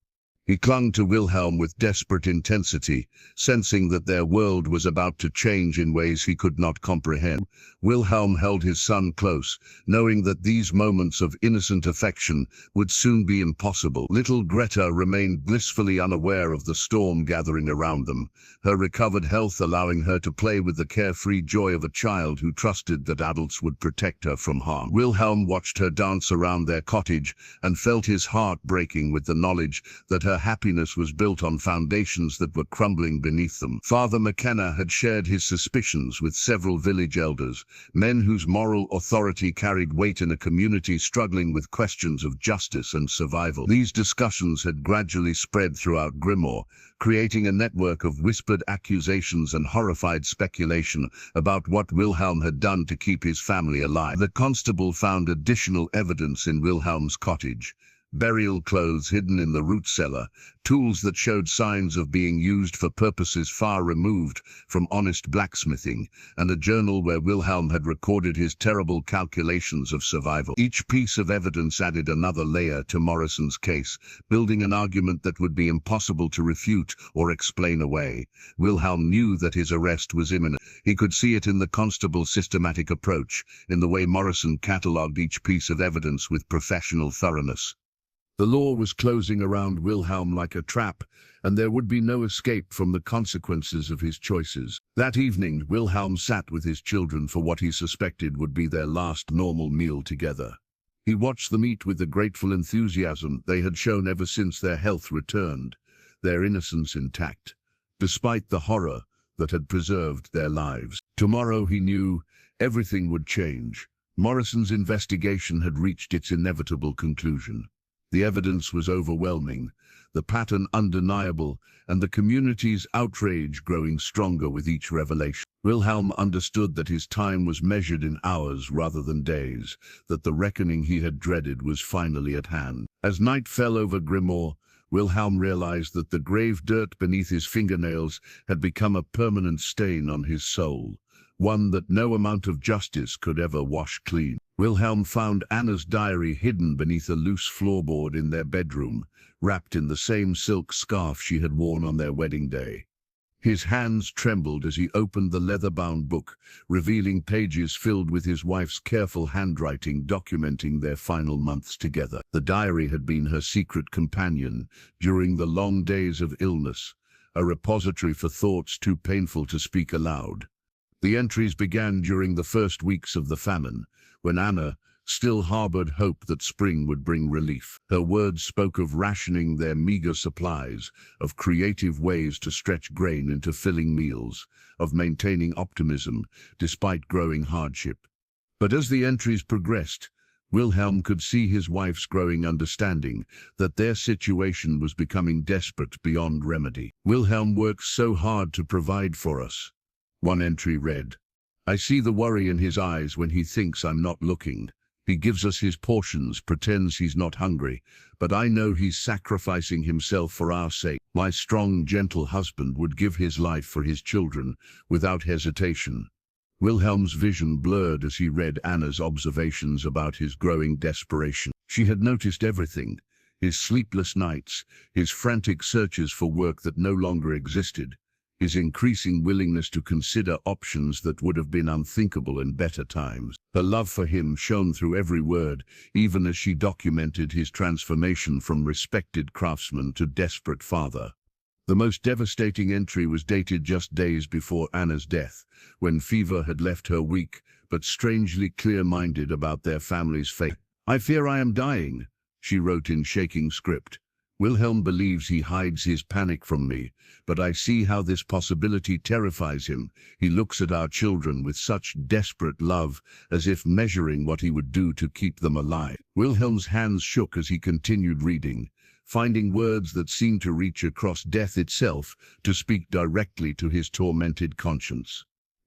S1: He clung to Wilhelm with desperate intensity, sensing that their world was about to change in ways he could not comprehend. Wilhelm held his son close, knowing that these moments of innocent affection would soon be impossible. Little Greta remained blissfully unaware of the storm gathering around them, her recovered health allowing her to play with the carefree joy of a child who trusted that adults would protect her from harm. Wilhelm watched her dance around their cottage and felt his heart breaking with the knowledge that her happiness was built on foundations that were crumbling beneath them. Father McKenna had shared his suspicions with several village elders, men whose moral authority carried weight in a community struggling with questions of justice and survival. These discussions had gradually spread throughout Grimmauld, creating a network of whispered accusations and horrified speculation about what Wilhelm had done to keep his family alive. The constable found additional evidence in Wilhelm's cottage. burial clothes hidden in the root cellar, tools that showed signs of being used for purposes far removed from honest blacksmithing, and a journal where Wilhelm had recorded his terrible calculations of survival. Each piece of evidence added another layer to Morrison's case, building an argument that would be impossible to refute or explain away. Wilhelm knew that his arrest was imminent. He could see it in the constable's systematic approach, in the way Morrison catalogued each piece of evidence with professional thoroughness. The law was closing around Wilhelm like a trap, and there would be no escape from the consequences of his choices. That evening, Wilhelm sat with his children for what he suspected would be their last normal meal together. He watched them eat with the grateful enthusiasm they had shown ever since their health returned, their innocence intact, despite the horror that had preserved their lives. Tomorrow, he knew, everything would change. Morrison's investigation had reached its inevitable conclusion. The evidence was overwhelming, the pattern undeniable, and the community's outrage growing stronger with each revelation. Wilhelm understood that his time was measured in hours rather than days, that the reckoning he had dreaded was finally at hand. As night fell over Grimmauld, Wilhelm realized that the grave dirt beneath his fingernails had become a permanent stain on his soul, one that no amount of justice could ever wash clean. Wilhelm found Anna's diary hidden beneath a loose floorboard in their bedroom, wrapped in the same silk scarf she had worn on their wedding day. His hands trembled as he opened the leather-bound book, revealing pages filled with his wife's careful handwriting documenting their final months together. The diary had been her secret companion during the long days of illness, a repository for thoughts too painful to speak aloud. The entries began during the first weeks of the famine, when Anna still harbored hope that spring would bring relief. Her words spoke of rationing their meager supplies, of creative ways to stretch grain into filling meals, of maintaining optimism despite growing hardship. But as the entries progressed, Wilhelm could see his wife's growing understanding that their situation was becoming desperate beyond remedy. "Wilhelm works so hard to provide for us," one entry read. "I see the worry in his eyes when he thinks I'm not looking. He gives us his portions, pretends he's not hungry, but I know he's sacrificing himself for our sake. My strong, gentle husband would give his life for his children without hesitation." Wilhelm's vision blurred as he read Anna's observations about his growing desperation. She had noticed everything: his sleepless nights, his frantic searches for work that no longer existed, his increasing willingness to consider options that would have been unthinkable in better times. Her love for him shone through every word, even as she documented his transformation from respected craftsman to desperate father. The most devastating entry was dated just days before Anna's death, when fever had left her weak, but strangely clear-minded about their family's fate. "I fear I am dying," she wrote in shaking script. "Wilhelm believes he hides his panic from me, but I see how this possibility terrifies him. He looks at our children with such desperate love, as if measuring what he would do to keep them alive." Wilhelm's hands shook as he continued reading, finding words that seemed to reach across death itself to speak directly to his tormented conscience.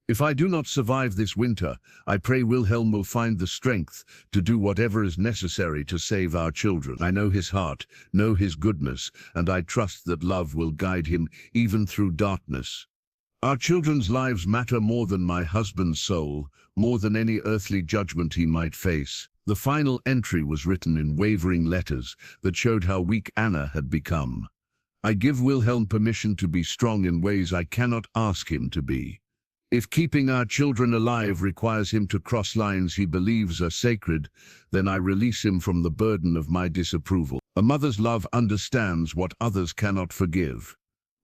S1: "If I do not survive this winter, I pray Wilhelm will find the strength to do whatever is necessary to save our children. I know his heart, know his goodness, and I trust that love will guide him even through darkness. Our children's lives matter more than my husband's soul, more than any earthly judgment he might face." The final entry was written in wavering letters that showed how weak Anna had become. "I give Wilhelm permission to be strong in ways I cannot ask him to be. If keeping our children alive requires him to cross lines he believes are sacred, then I release him from the burden of my disapproval. A mother's love understands what others cannot forgive."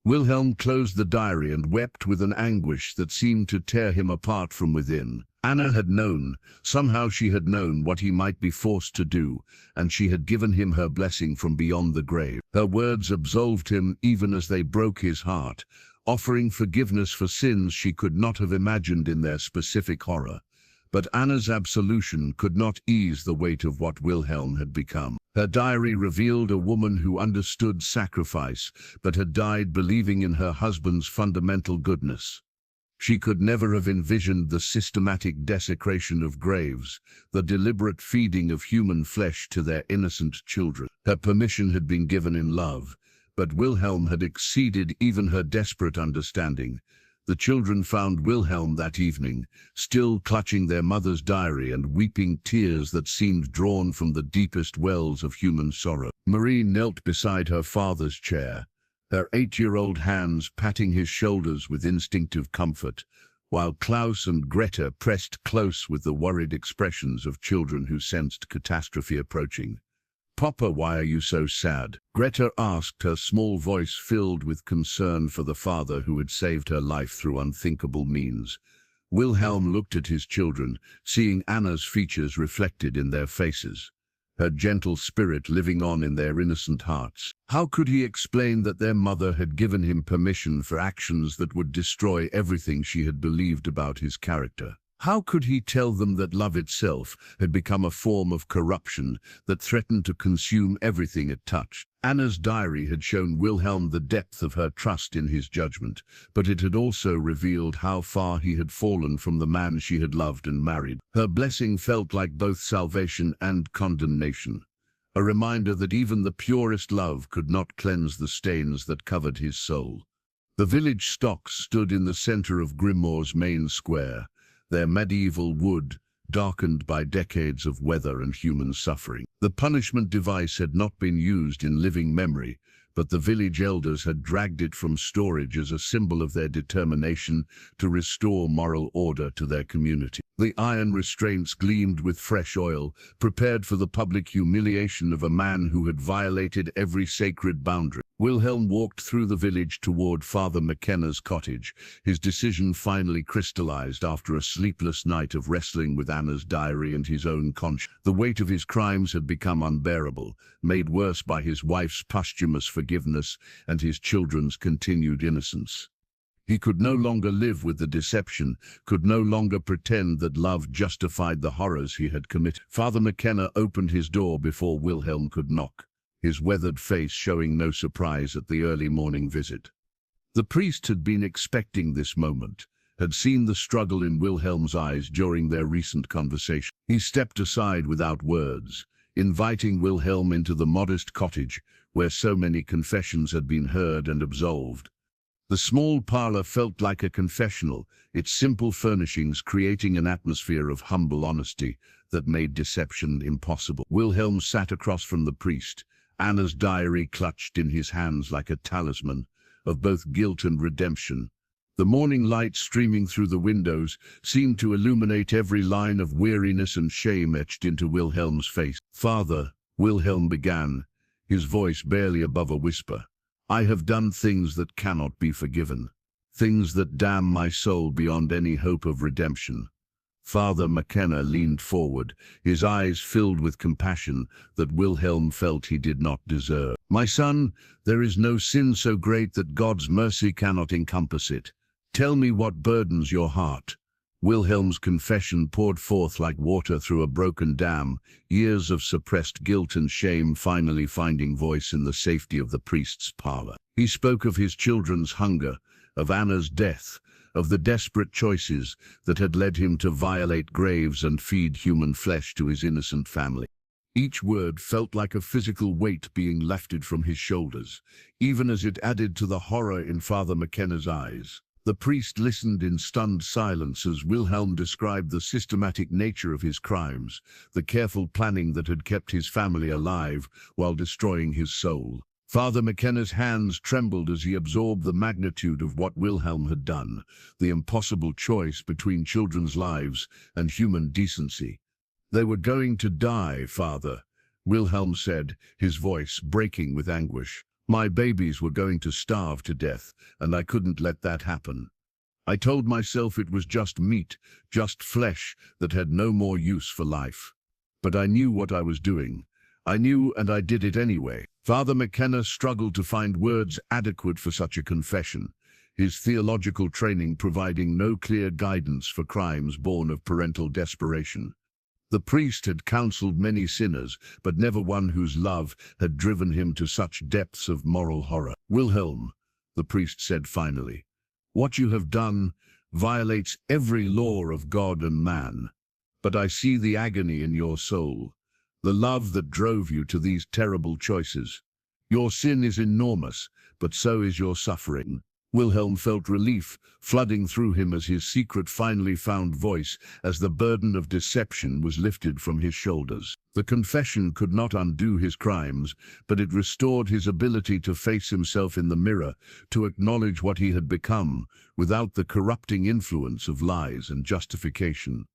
S1: Wilhelm closed the diary and wept with an anguish that seemed to tear him apart from within. Anna had known, somehow she had known what he might be forced to do, and she had given him her blessing from beyond the grave. Her words absolved him even as they broke his heart, offering forgiveness for sins she could not have imagined in their specific horror. But Anna's absolution could not ease the weight of what Wilhelm had become. Her diary revealed a woman who understood sacrifice, but had died believing in her husband's fundamental goodness. She could never have envisioned the systematic desecration of graves, the deliberate feeding of human flesh to their innocent children. Her permission had been given in love, but Wilhelm had exceeded even her desperate understanding. The children found Wilhelm that evening, still clutching their mother's diary and weeping tears that seemed drawn from the deepest wells of human sorrow. Marie knelt beside her father's chair, her 8-year-old hands patting his shoulders with instinctive comfort, while Klaus and Greta pressed close with the worried expressions of children who sensed catastrophe approaching. "Papa, why are you so sad?" Greta asked, her small voice filled with concern for the father who had saved her life through unthinkable means. Wilhelm looked at his children, seeing Anna's features reflected in their faces, her gentle spirit living on in their innocent hearts. How could he explain that their mother had given him permission for actions that would destroy everything she had believed about his character? How could he tell them that love itself had become a form of corruption that threatened to consume everything it touched? Anna's diary had shown Wilhelm the depth of her trust in his judgment, but it had also revealed how far he had fallen from the man she had loved and married. Her blessing felt like both salvation and condemnation, a reminder that even the purest love could not cleanse the stains that covered his soul. The village stocks stood in the center of Grimoire's main square, their medieval wood darkened by decades of weather and human suffering. The punishment device had not been used in living memory, but the village elders had dragged it from storage as a symbol of their determination to restore moral order to their community. The iron restraints gleamed with fresh oil, prepared for the public humiliation of a man who had violated every sacred boundary. Wilhelm walked through the village toward Father McKenna's cottage, his decision finally crystallized after a sleepless night of wrestling with Anna's diary and his own conscience. The weight of his crimes had become unbearable, made worse by his wife's posthumous forgiveness and his children's continued innocence. He could no longer live with the deception, could no longer pretend that love justified the horrors he had committed. Father McKenna opened his door before Wilhelm could knock, his weathered face showing no surprise at the early morning visit. The priest had been expecting this moment, had seen the struggle in Wilhelm's eyes during their recent conversation. He stepped aside without words, inviting Wilhelm into the modest cottage where so many confessions had been heard and absolved. The small parlor felt like a confessional, its simple furnishings creating an atmosphere of humble honesty that made deception impossible. Wilhelm sat across from the priest, Anna's diary clutched in his hands like a talisman of both guilt and redemption. The morning light streaming through the windows seemed to illuminate every line of weariness and shame etched into Wilhelm's face. "Father," Wilhelm began, his voice barely above a whisper, "I have done things that cannot be forgiven, things that damn my soul beyond any hope of redemption." Father McKenna leaned forward, his eyes filled with compassion that Wilhelm felt he did not deserve. "My son, there is no sin so great that God's mercy cannot encompass it. Tell me what burdens your heart." Wilhelm's confession poured forth like water through a broken dam, years of suppressed guilt and shame finally finding voice in the safety of the priest's parlor. He spoke of his children's hunger, of Anna's death, of the desperate choices that had led him to violate graves and feed human flesh to his innocent family. Each word felt like a physical weight being lifted from his shoulders, even as it added to the horror in Father McKenna's eyes. The priest listened in stunned silence as Wilhelm described the systematic nature of his crimes, the careful planning that had kept his family alive while destroying his soul. Father McKenna's hands trembled as he absorbed the magnitude of what Wilhelm had done, the impossible choice between children's lives and human decency. "They were going to die, Father," Wilhelm said, his voice breaking with anguish. "My babies were going to starve to death, and I couldn't let that happen. I told myself it was just meat, just flesh that had no more use for life. But I knew what I was doing. I knew, and I did it anyway." Father McKenna struggled to find words adequate for such a confession, his theological training providing no clear guidance for crimes born of parental desperation. The priest had counseled many sinners, but never one whose love had driven him to such depths of moral horror. "Wilhelm," the priest said finally, "what you have done violates every law of God and man. But I see the agony in your soul, the love that drove you to these terrible choices. Your sin is enormous, but so is your suffering. Wilhelm felt relief flooding through him as his secret finally found voice, as the burden of deception was lifted from his shoulders. The confession could not undo his crimes, but it restored his ability to face himself in the mirror, to acknowledge what he had become, without the corrupting influence of lies and justification.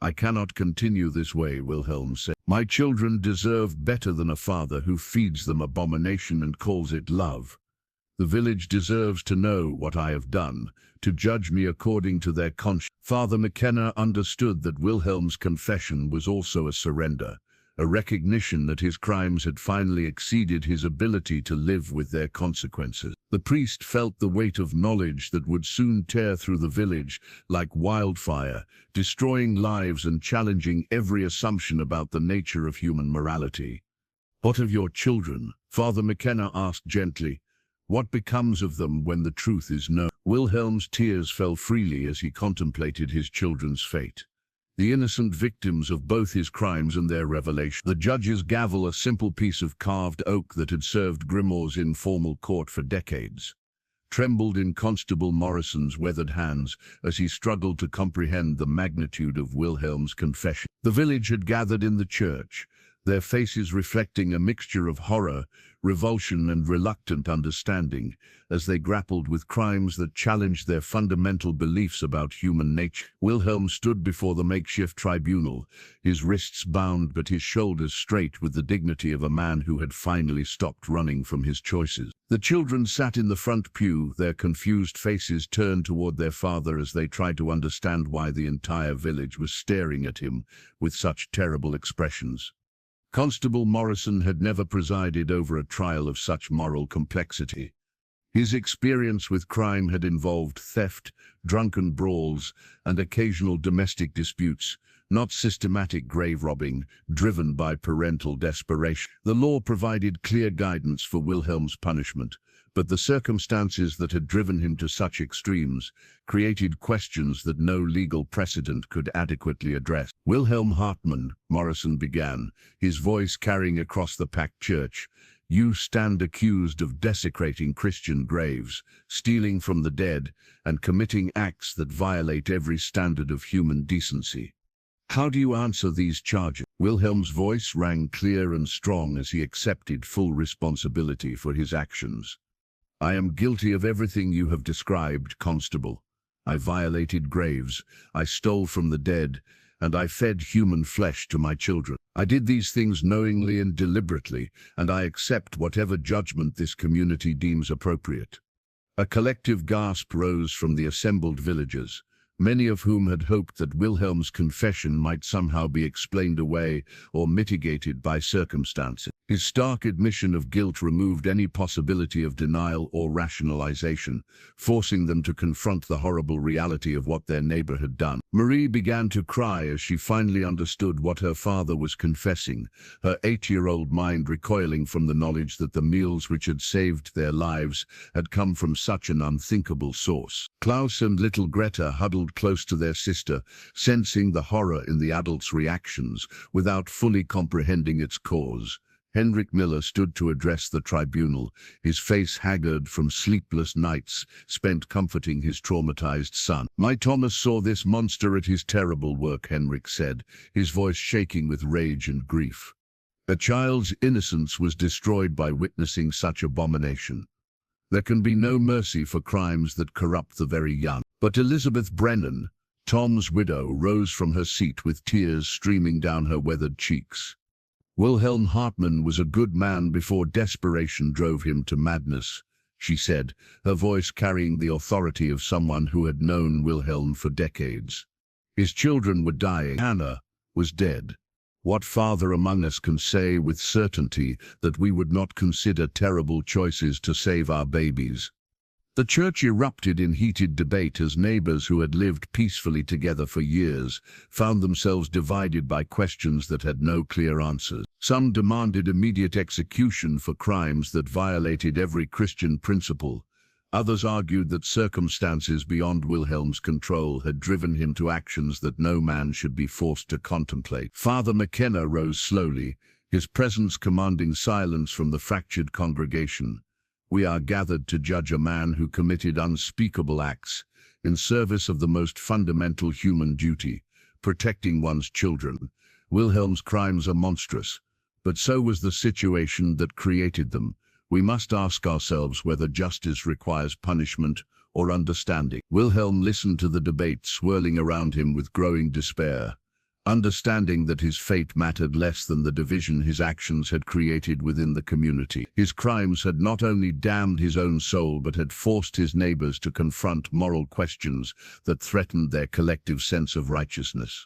S1: I cannot continue this way, Wilhelm said. My children deserve better than a father who feeds them abomination and calls it love. The village deserves to know what I have done, to judge me according to their conscience. Father McKenna understood that Wilhelm's confession was also a surrender, a recognition that his crimes had finally exceeded his ability to live with their consequences. The priest felt the weight of knowledge that would soon tear through the village like wildfire, destroying lives and challenging every assumption about the nature of human morality. What of your children? Father McKenna asked gently. What becomes of them when the truth is known? Wilhelm's tears fell freely as he contemplated his children's fate, the innocent victims of both his crimes and their revelation. The judge's gavel, a simple piece of carved oak that had served Grimoire's informal court for decades, trembled in Constable Morrison's weathered hands as he struggled to comprehend the magnitude of Wilhelm's confession. The village had gathered in the church, their faces reflecting a mixture of horror, revulsion and reluctant understanding, as they grappled with crimes that challenged their fundamental beliefs about human nature. Wilhelm stood before the makeshift tribunal, his wrists bound but his shoulders straight with the dignity of a man who had finally stopped running from his choices. The children sat in the front pew, their confused faces turned toward their father as they tried to understand why the entire village was staring at him with such terrible expressions. Constable Morrison had never presided over a trial of such moral complexity. His experience with crime had involved theft, drunken brawls, and occasional domestic disputes, not systematic grave robbing, driven by parental desperation. The law provided clear guidance for Wilhelm's punishment, but the circumstances that had driven him to such extremes created questions that no legal precedent could adequately address. Wilhelm Hartmann, Morrison began, his voice carrying across the packed church, you stand accused of desecrating Christian graves, stealing from the dead, and committing acts that violate every standard of human decency. How do you answer these charges? Wilhelm's voice rang clear and strong as he accepted full responsibility for his actions. I am guilty of everything you have described, Constable. I violated graves, I stole from the dead, and I fed human flesh to my children. I did these things knowingly and deliberately, and I accept whatever judgment this community deems appropriate. A collective gasp rose from the assembled villagers, many of whom had hoped that Wilhelm's confession might somehow be explained away or mitigated by circumstances. His stark admission of guilt removed any possibility of denial or rationalization, forcing them to confront the horrible reality of what their neighbor had done. Marie began to cry as she finally understood what her father was confessing, her 8-year-old mind recoiling from the knowledge that the meals which had saved their lives had come from such an unthinkable source. Klaus and little Greta huddled close to their sister, sensing the horror in the adult's reactions without fully comprehending its cause. Henrik Miller stood to address the tribunal, his face haggard from sleepless nights spent comforting his traumatized son. My Thomas saw this monster at his terrible work, Henrik said, his voice shaking with rage and grief. A child's innocence was destroyed by witnessing such abomination. There can be no mercy for crimes that corrupt the very young. But Elizabeth Brennan, Tom's widow, rose from her seat with tears streaming down her weathered cheeks. Wilhelm Hartmann was a good man before desperation drove him to madness, she said, her voice carrying the authority of someone who had known Wilhelm for decades. His children were dying. Hannah was dead. What father among us can say with certainty that we would not consider terrible choices to save our babies? The church erupted in heated debate as neighbors who had lived peacefully together for years found themselves divided by questions that had no clear answers. Some demanded immediate execution for crimes that violated every Christian principle. Others argued that circumstances beyond Wilhelm's control had driven him to actions that no man should be forced to contemplate. Father McKenna rose slowly, his presence commanding silence from the fractured congregation. "We are gathered to judge a man who committed unspeakable acts in service of the most fundamental human duty, protecting one's children. Wilhelm's crimes are monstrous, but so was the situation that created them. We must ask ourselves whether justice requires punishment or understanding." Wilhelm listened to the debate swirling around him with growing despair, understanding that his fate mattered less than the division his actions had created within the community. His crimes had not only damned his own soul but had forced his neighbors to confront moral questions that threatened their collective sense of righteousness.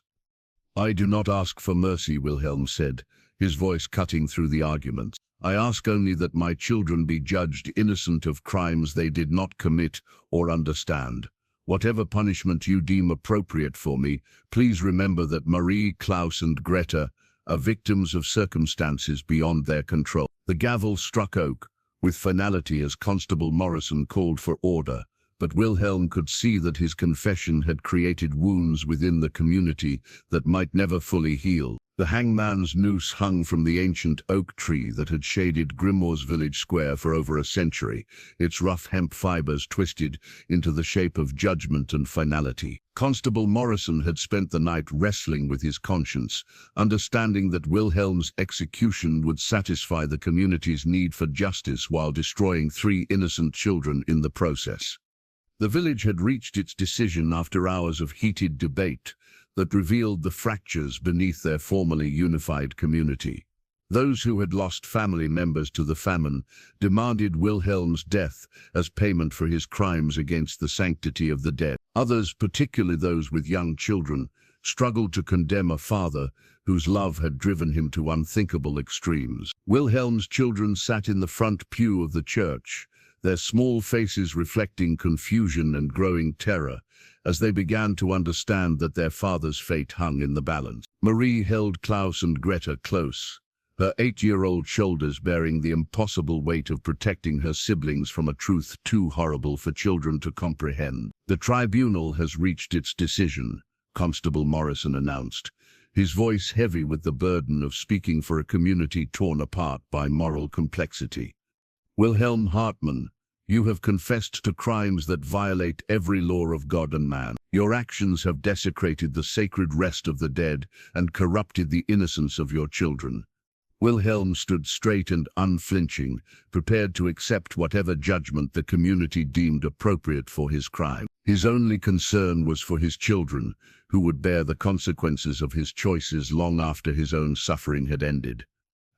S1: "I do not ask for mercy," Wilhelm said, his voice cutting through the arguments. "I ask only that my children be judged innocent of crimes they did not commit or understand. Whatever punishment you deem appropriate for me, please remember that Marie, Klaus, and Greta are victims of circumstances beyond their control." The gavel struck oak with finality as Constable Morrison called for order, but Wilhelm could see that his confession had created wounds within the community that might never fully heal. The hangman's noose hung from the ancient oak tree that had shaded Grimoire's village square for over a century, its rough hemp fibers twisted into the shape of judgment and finality. Constable Morrison had spent the night wrestling with his conscience, understanding that Wilhelm's execution would satisfy the community's need for justice while destroying 3 innocent children in the process. The village had reached its decision after hours of heated debate that revealed the fractures beneath their formerly unified community. Those who had lost family members to the famine demanded Wilhelm's death as payment for his crimes against the sanctity of the dead. Others, particularly those with young children, struggled to condemn a father whose love had driven him to unthinkable extremes. Wilhelm's children sat in the front pew of the church, their small faces reflecting confusion and growing terror, as they began to understand that their father's fate hung in the balance. Marie held Klaus and Greta close, her 8-year-old shoulders bearing the impossible weight of protecting her siblings from a truth too horrible for children to comprehend. "The tribunal has reached its decision," Constable Morrison announced, his voice heavy with the burden of speaking for a community torn apart by moral complexity. "Wilhelm Hartmann, you have confessed to crimes that violate every law of God and man. Your actions have desecrated the sacred rest of the dead and corrupted the innocence of your children." Wilhelm stood straight and unflinching, prepared to accept whatever judgment the community deemed appropriate for his crime. His only concern was for his children, who would bear the consequences of his choices long after his own suffering had ended.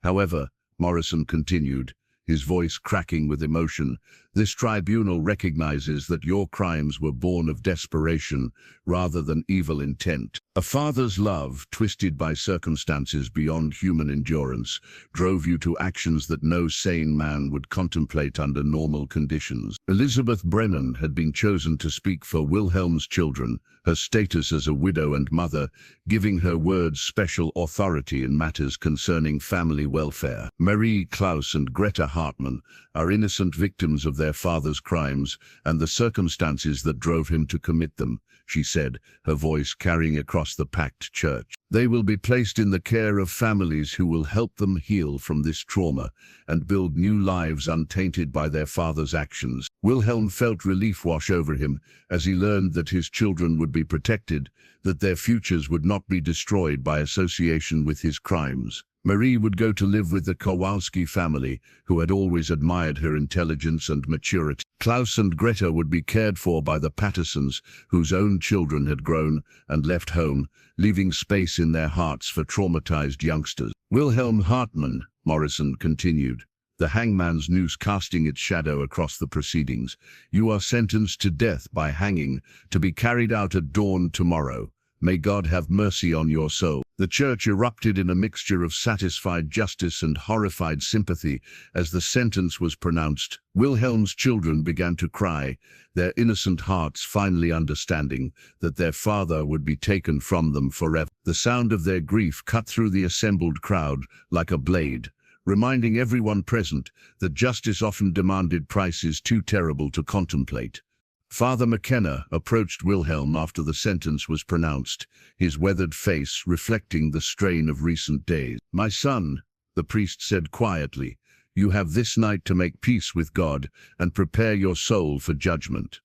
S1: "However," Morrison continued, his voice cracking with emotion, "this tribunal recognizes that your crimes were born of desperation rather than evil intent. A father's love, twisted by circumstances beyond human endurance, drove you to actions that no sane man would contemplate under normal conditions." Elizabeth Brennan had been chosen to speak for Wilhelm's children, her status as a widow and mother giving her words special authority in matters concerning family welfare. "Marie, Klaus, and Greta Hartmann are innocent victims of their father's crimes and the circumstances that drove him to commit them," she said, her voice carrying across the packed church. "They will be placed in the care of families who will help them heal from this trauma and build new lives untainted by their father's actions." Wilhelm felt relief wash over him as he learned that his children would be protected, that their futures would not be destroyed by association with his crimes. Marie would go to live with the Kowalski family, who had always admired her intelligence and maturity. Klaus and Greta would be cared for by the Pattersons, whose own children had grown and left home, leaving space in their hearts for traumatized youngsters. "Wilhelm Hartmann," Morrison continued, the hangman's noose casting its shadow across the proceedings, "you are sentenced to death by hanging, to be carried out at dawn tomorrow. May God have mercy on your soul." The church erupted in a mixture of satisfied justice and horrified sympathy as the sentence was pronounced. Wilhelm's children began to cry, their innocent hearts finally understanding that their father would be taken from them forever. The sound of their grief cut through the assembled crowd like a blade, reminding everyone present that justice often demanded prices too terrible to contemplate. Father McKenna approached Wilhelm after the sentence was pronounced, his weathered face reflecting the strain of recent days. "My son," the priest said quietly, "you have this night to make peace with God and prepare your soul for judgment.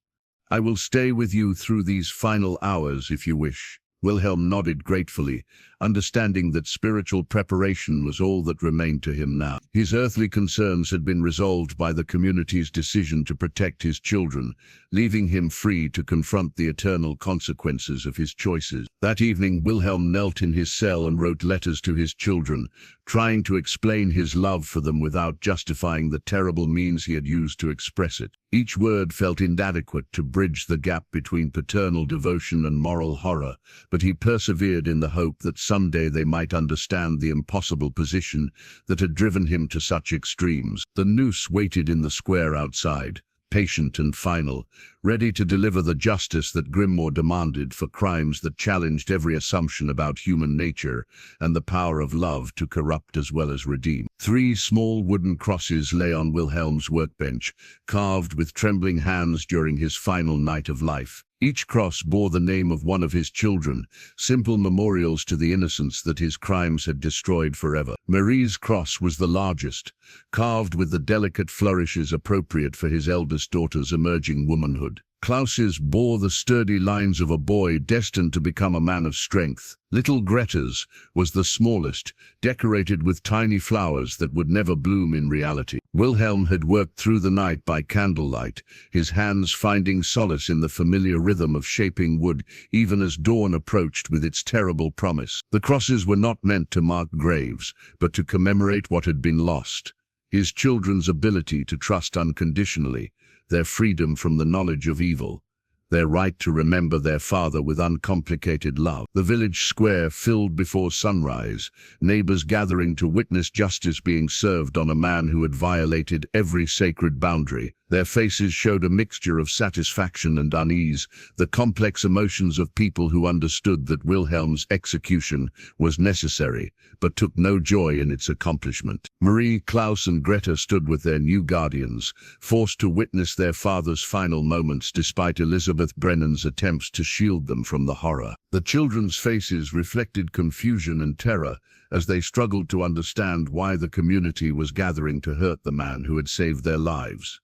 S1: I will stay with you through these final hours if you wish." Wilhelm nodded gratefully, understanding that spiritual preparation was all that remained to him now. His earthly concerns had been resolved by the community's decision to protect his children, leaving him free to confront the eternal consequences of his choices. That evening, Wilhelm knelt in his cell and wrote letters to his children, trying to explain his love for them without justifying the terrible means he had used to express it. Each word felt inadequate to bridge the gap between paternal devotion and moral horror, but he persevered in the hope that someday they might understand the impossible position that had driven him to such extremes. The noose waited in the square outside, patient and final, ready to deliver the justice that Grimmore demanded for crimes that challenged every assumption about human nature and the power of love to corrupt as well as redeem. 3 small wooden crosses lay on Wilhelm's workbench, carved with trembling hands during his final night of life. Each cross bore the name of one of his children, simple memorials to the innocence that his crimes had destroyed forever. Marie's cross was the largest, carved with the delicate flourishes appropriate for his eldest daughter's emerging womanhood. Klaus's bore the sturdy lines of a boy destined to become a man of strength. Little Greta's was the smallest, decorated with tiny flowers that would never bloom in reality. Wilhelm had worked through the night by candlelight, his hands finding solace in the familiar rhythm of shaping wood, even as dawn approached with its terrible promise. The crosses were not meant to mark graves, but to commemorate what had been lost: his children's ability to trust unconditionally, their freedom from the knowledge of evil, their right to remember their father with uncomplicated love. The village square filled before sunrise, neighbors gathering to witness justice being served on a man who had violated every sacred boundary. Their faces showed a mixture of satisfaction and unease, the complex emotions of people who understood that Wilhelm's execution was necessary, but took no joy in its accomplishment. Marie, Klaus, and Greta stood with their new guardians, forced to witness their father's final moments despite Elizabeth Brennan's attempts to shield them from the horror. The children's faces reflected confusion and terror as they struggled to understand why the community was gathering to hurt the man who had saved their lives.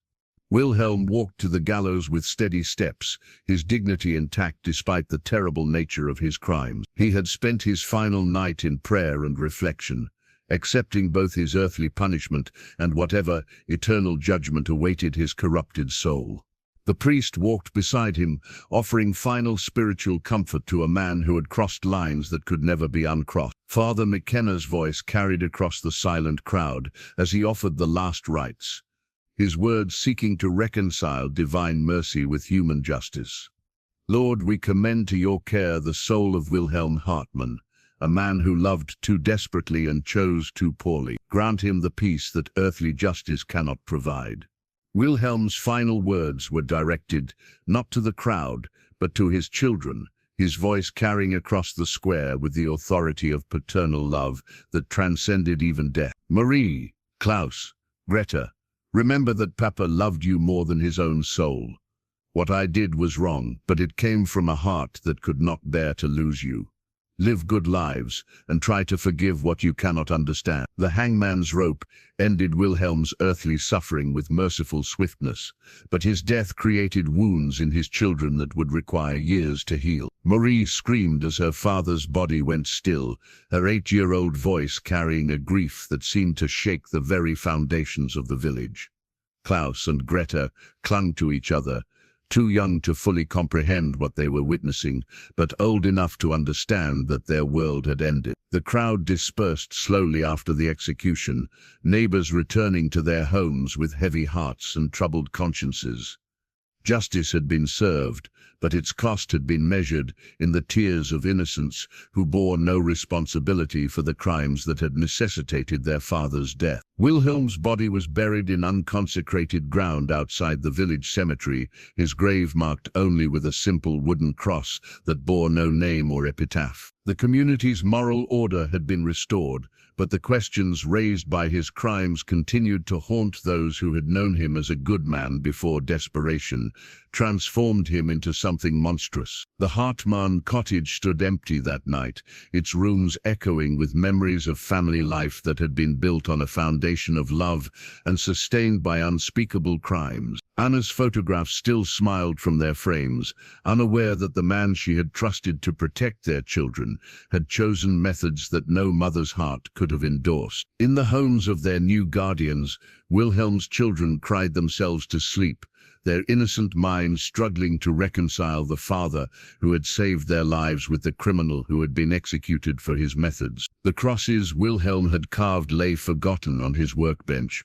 S1: Wilhelm walked to the gallows with steady steps, his dignity intact despite the terrible nature of his crimes. He had spent his final night in prayer and reflection, accepting both his earthly punishment and whatever eternal judgment awaited his corrupted soul. The priest walked beside him, offering final spiritual comfort to a man who had crossed lines that could never be uncrossed. Father McKenna's voice carried across the silent crowd as he offered the last rites, his words seeking to reconcile divine mercy with human justice. "Lord, we commend to your care the soul of Wilhelm Hartmann, a man who loved too desperately and chose too poorly. Grant him the peace that earthly justice cannot provide." Wilhelm's final words were directed not to the crowd, but to his children, his voice carrying across the square with the authority of paternal love that transcended even death. "Marie, Klaus, Greta, remember that Papa loved you more than his own soul. What I did was wrong, but it came from a heart that could not bear to lose you. Live good lives, and try to forgive what you cannot understand." The hangman's rope ended Wilhelm's earthly suffering with merciful swiftness, but his death created wounds in his children that would require years to heal. Marie screamed as her father's body went still, her 8-year-old voice carrying a grief that seemed to shake the very foundations of the village. Klaus and Greta clung to each other, too young to fully comprehend what they were witnessing, but old enough to understand that their world had ended. The crowd dispersed slowly after the execution, neighbors returning to their homes with heavy hearts and troubled consciences. Justice had been served, but its cost had been measured in the tears of innocents who bore no responsibility for the crimes that had necessitated their father's death. Wilhelm's body was buried in unconsecrated ground outside the village cemetery, his grave marked only with a simple wooden cross that bore no name or epitaph. The community's moral order had been restored, but the questions raised by his crimes continued to haunt those who had known him as a good man before desperation transformed him into something monstrous. The Hartmann cottage stood empty that night, its rooms echoing with memories of family life that had been built on a foundation of love and sustained by unspeakable crimes. Anna's photographs still smiled from their frames, unaware that the man she had trusted to protect their children had chosen methods that no mother's heart could have endorsed. In the homes of their new guardians, Wilhelm's children cried themselves to sleep, their innocent minds struggling to reconcile the father who had saved their lives with the criminal who had been executed for his methods. The crosses Wilhelm had carved lay forgotten on his workbench,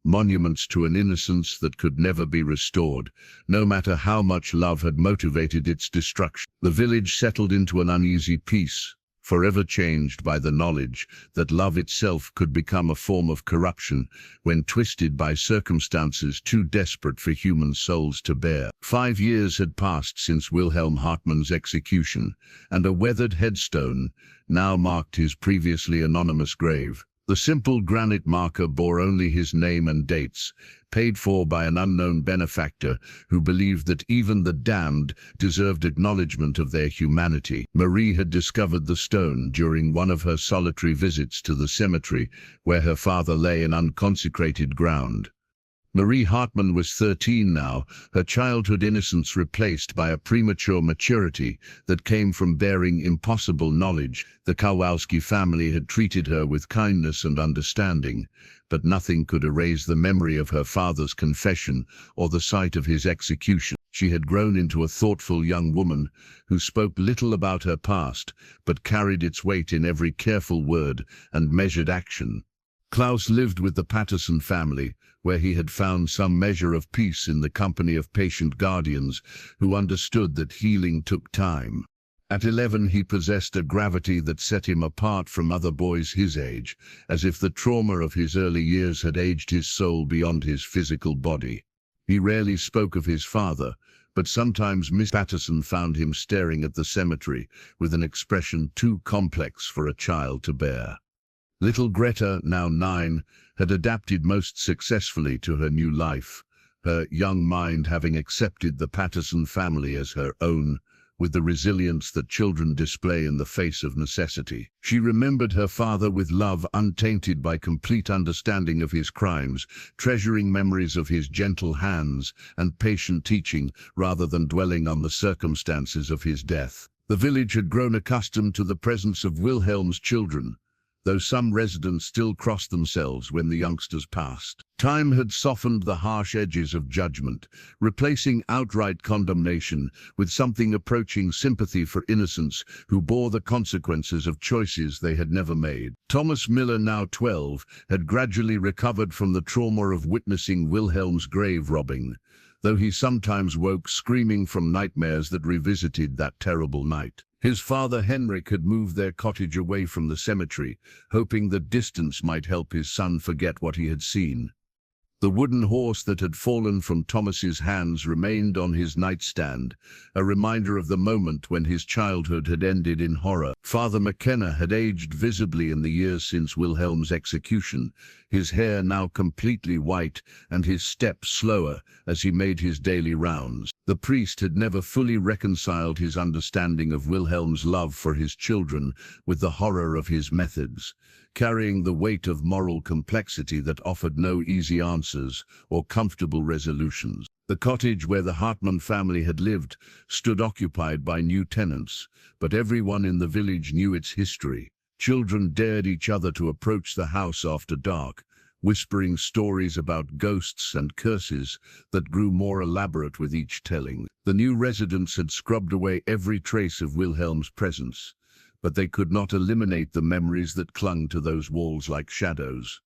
S1: monuments to an innocence that could never be restored, no matter how much love had motivated its destruction. The village settled into an uneasy peace, forever changed by the knowledge that love itself could become a form of corruption when twisted by circumstances too desperate for human souls to bear. 5 years had passed since Wilhelm Hartmann's execution, and a weathered headstone now marked his previously anonymous grave. The simple granite marker bore only his name and dates, paid for by an unknown benefactor who believed that even the damned deserved acknowledgement of their humanity. Marie had discovered the stone during one of her solitary visits to the cemetery where her father lay in unconsecrated ground. Marie Hartmann was 13 now, her childhood innocence replaced by a premature maturity that came from bearing impossible knowledge. The Kowalski family had treated her with kindness and understanding, but nothing could erase the memory of her father's confession or the sight of his execution. She had grown into a thoughtful young woman who spoke little about her past, but carried its weight in every careful word and measured action. Klaus lived with the Patterson family, where he had found some measure of peace in the company of patient guardians who understood that healing took time. At 11 he possessed a gravity that set him apart from other boys his age, as if the trauma of his early years had aged his soul beyond his physical body. He rarely spoke of his father, but sometimes Miss Patterson found him staring at the cemetery with an expression too complex for a child to bear. Little Greta, now 9, had adapted most successfully to her new life, her young mind having accepted the Patterson family as her own, with the resilience that children display in the face of necessity. She remembered her father with love untainted by complete understanding of his crimes, treasuring memories of his gentle hands and patient teaching rather than dwelling on the circumstances of his death. The village had grown accustomed to the presence of Wilhelm's children, though some residents still crossed themselves when the youngsters passed. Time had softened the harsh edges of judgment, replacing outright condemnation with something approaching sympathy for innocents who bore the consequences of choices they had never made. Thomas Miller, now 12, had gradually recovered from the trauma of witnessing Wilhelm's grave robbing, though he sometimes woke screaming from nightmares that revisited that terrible night. His father Henrik had moved their cottage away from the cemetery, hoping that distance might help his son forget what he had seen. The wooden horse that had fallen from Thomas's hands remained on his nightstand, a reminder of the moment when his childhood had ended in horror. Father McKenna had aged visibly in the years since Wilhelm's execution, his hair now completely white and his step slower as he made his daily rounds. The priest had never fully reconciled his understanding of Wilhelm's love for his children with the horror of his methods, carrying the weight of moral complexity that offered no easy answers or comfortable resolutions. The cottage where the Hartmann family had lived stood occupied by new tenants, but everyone in the village knew its history. Children dared each other to approach the house after dark, whispering stories about ghosts and curses that grew more elaborate with each telling. The new residents had scrubbed away every trace of Wilhelm's presence, but they could not eliminate the memories that clung to those walls like shadows.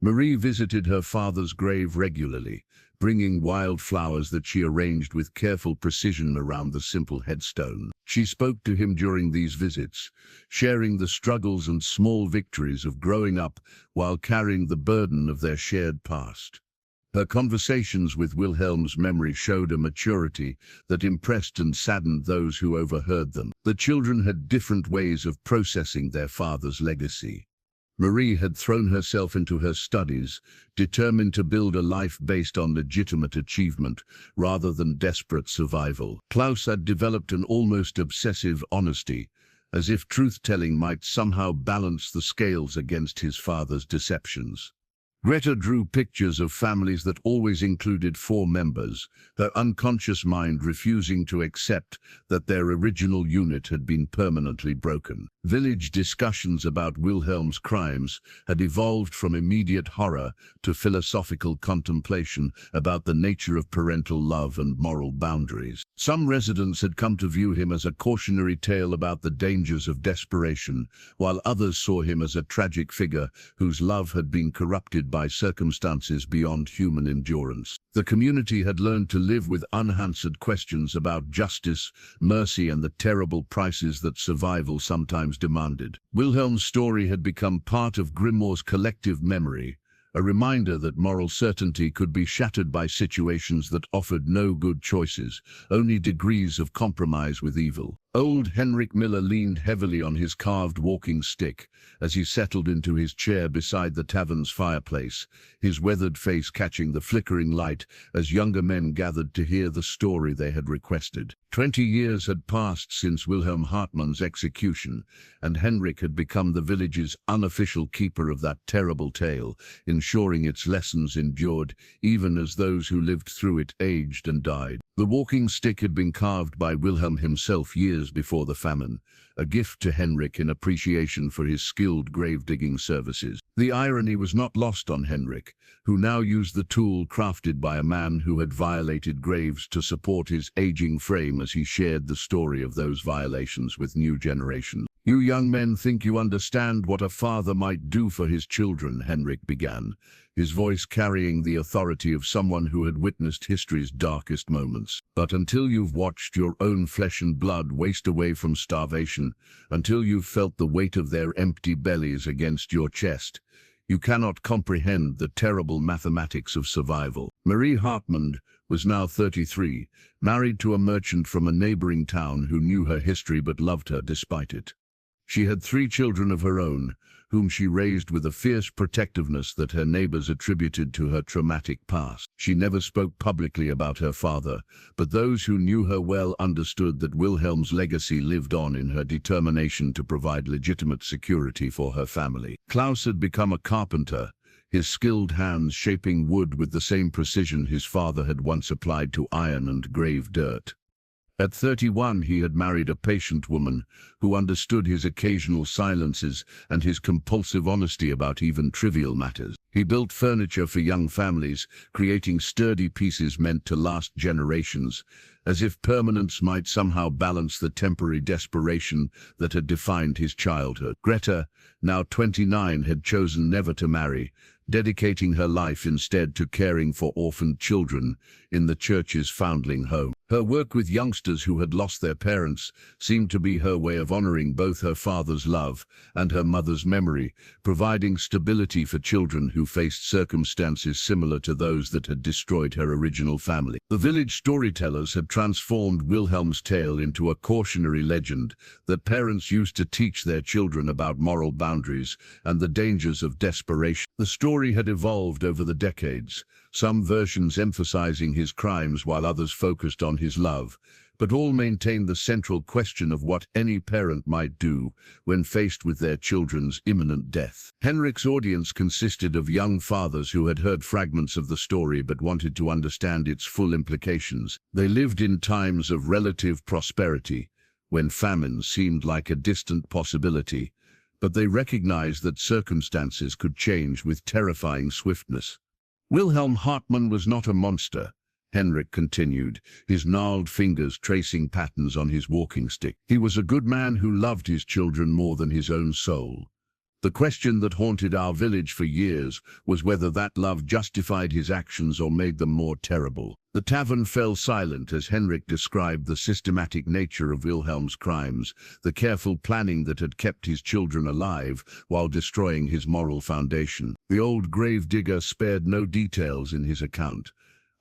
S1: Marie visited her father's grave regularly, bringing wild flowers that she arranged with careful precision around the simple headstone. She spoke to him during these visits, sharing the struggles and small victories of growing up while carrying the burden of their shared past. Her conversations with Wilhelm's memory showed a maturity that impressed and saddened those who overheard them. The children had different ways of processing their father's legacy. Marie had thrown herself into her studies, determined to build a life based on legitimate achievement rather than desperate survival. Klaus had developed an almost obsessive honesty, as if truth-telling might somehow balance the scales against his father's deceptions. Greta drew pictures of families that always included 4 members, her unconscious mind refusing to accept that their original unit had been permanently broken. Village discussions about Wilhelm's crimes had evolved from immediate horror to philosophical contemplation about the nature of parental love and moral boundaries. Some residents had come to view him as a cautionary tale about the dangers of desperation, while others saw him as a tragic figure whose love had been corrupted by circumstances beyond human endurance. The community had learned to live with unanswered questions about justice, mercy, and the terrible prices that survival sometimes demanded. Wilhelm's story had become part of Grimoire's collective memory, a reminder that moral certainty could be shattered by situations that offered no good choices, only degrees of compromise with evil. Old Henrik Miller leaned heavily on his carved walking stick as he settled into his chair beside the tavern's fireplace, his weathered face catching the flickering light as younger men gathered to hear the story they had requested. 20 years had passed since Wilhelm Hartmann's execution, and Henrik had become the village's unofficial keeper of that terrible tale, ensuring its lessons endured even as those who lived through it aged and died. The walking stick had been carved by Wilhelm himself years before the famine, a gift to Henrik in appreciation for his skilled grave-digging services. The irony was not lost on Henrik, who now used the tool crafted by a man who had violated graves to support his aging frame as he shared the story of those violations with new generations. "You young men think you understand what a father might do for his children," Henrik began, his voice carrying the authority of someone who had witnessed history's darkest moments. "But until you've watched your own flesh and blood waste away from starvation, until you've felt the weight of their empty bellies against your chest, you cannot comprehend the terrible mathematics of survival." Marie Hartmann was now 33, married to a merchant from a neighboring town who knew her history but loved her despite it. She had 3 children of her own, whom she raised with a fierce protectiveness that her neighbors attributed to her traumatic past. She never spoke publicly about her father, but those who knew her well understood that Wilhelm's legacy lived on in her determination to provide legitimate security for her family. Klaus had become a carpenter, his skilled hands shaping wood with the same precision his father had once applied to iron and grave dirt. At 31, he had married a patient woman who understood his occasional silences and his compulsive honesty about even trivial matters. He built furniture for young families, creating sturdy pieces meant to last generations, as if permanence might somehow balance the temporary desperation that had defined his childhood. Greta, now 29, had chosen never to marry, dedicating her life instead to caring for orphaned children in the church's foundling home. Her work with youngsters who had lost their parents seemed to be her way of honoring both her father's love and her mother's memory, providing stability for children who faced circumstances similar to those that had destroyed her original family. The village storytellers had transformed Wilhelm's tale into a cautionary legend that parents used to teach their children about moral boundaries and the dangers of desperation. The story had evolved over the decades, some versions emphasizing his crimes while others focused on his love, but all maintained the central question of what any parent might do when faced with their children's imminent death. Henrik's audience consisted of young fathers who had heard fragments of the story but wanted to understand its full implications. They lived in times of relative prosperity, when famine seemed like a distant possibility, but they recognized that circumstances could change with terrifying swiftness. Wilhelm Hartmann was not a monster, Henrik continued, his gnarled fingers tracing patterns on his walking stick. He was a good man who loved his children more than his own soul. The question that haunted our village for years was whether that love justified his actions or made them more terrible. The tavern fell silent as Henrik described the systematic nature of Wilhelm's crimes, the careful planning that had kept his children alive while destroying his moral foundation. The old gravedigger spared no details in his account,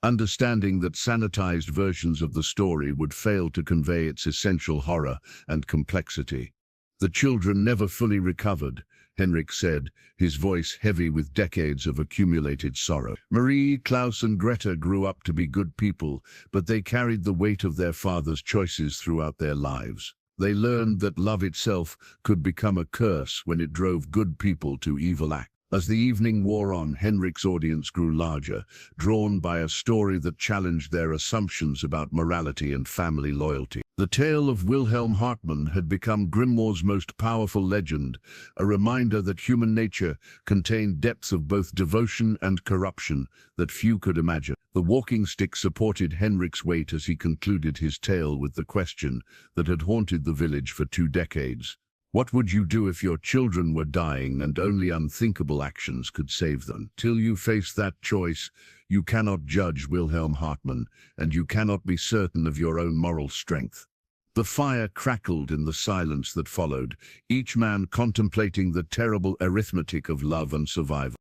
S1: understanding that sanitized versions of the story would fail to convey its essential horror and complexity. The children never fully recovered, Henrik said, his voice heavy with decades of accumulated sorrow. Marie, Klaus, and Greta grew up to be good people, but they carried the weight of their father's choices throughout their lives. They learned that love itself could become a curse when it drove good people to evil acts. As the evening wore on, Henrik's audience grew larger, drawn by a story that challenged their assumptions about morality and family loyalty. The tale of Wilhelm Hartmann had become Grimoire's most powerful legend, a reminder that human nature contained depths of both devotion and corruption that few could imagine. The walking stick supported Henrik's weight as he concluded his tale with the question that had haunted the village for 2 decades. What would you do if your children were dying and only unthinkable actions could save them? Till you face that choice, you cannot judge Wilhelm Hartmann, and you cannot be certain of your own moral strength. The fire crackled in the silence that followed, each man contemplating the terrible arithmetic of love and survival.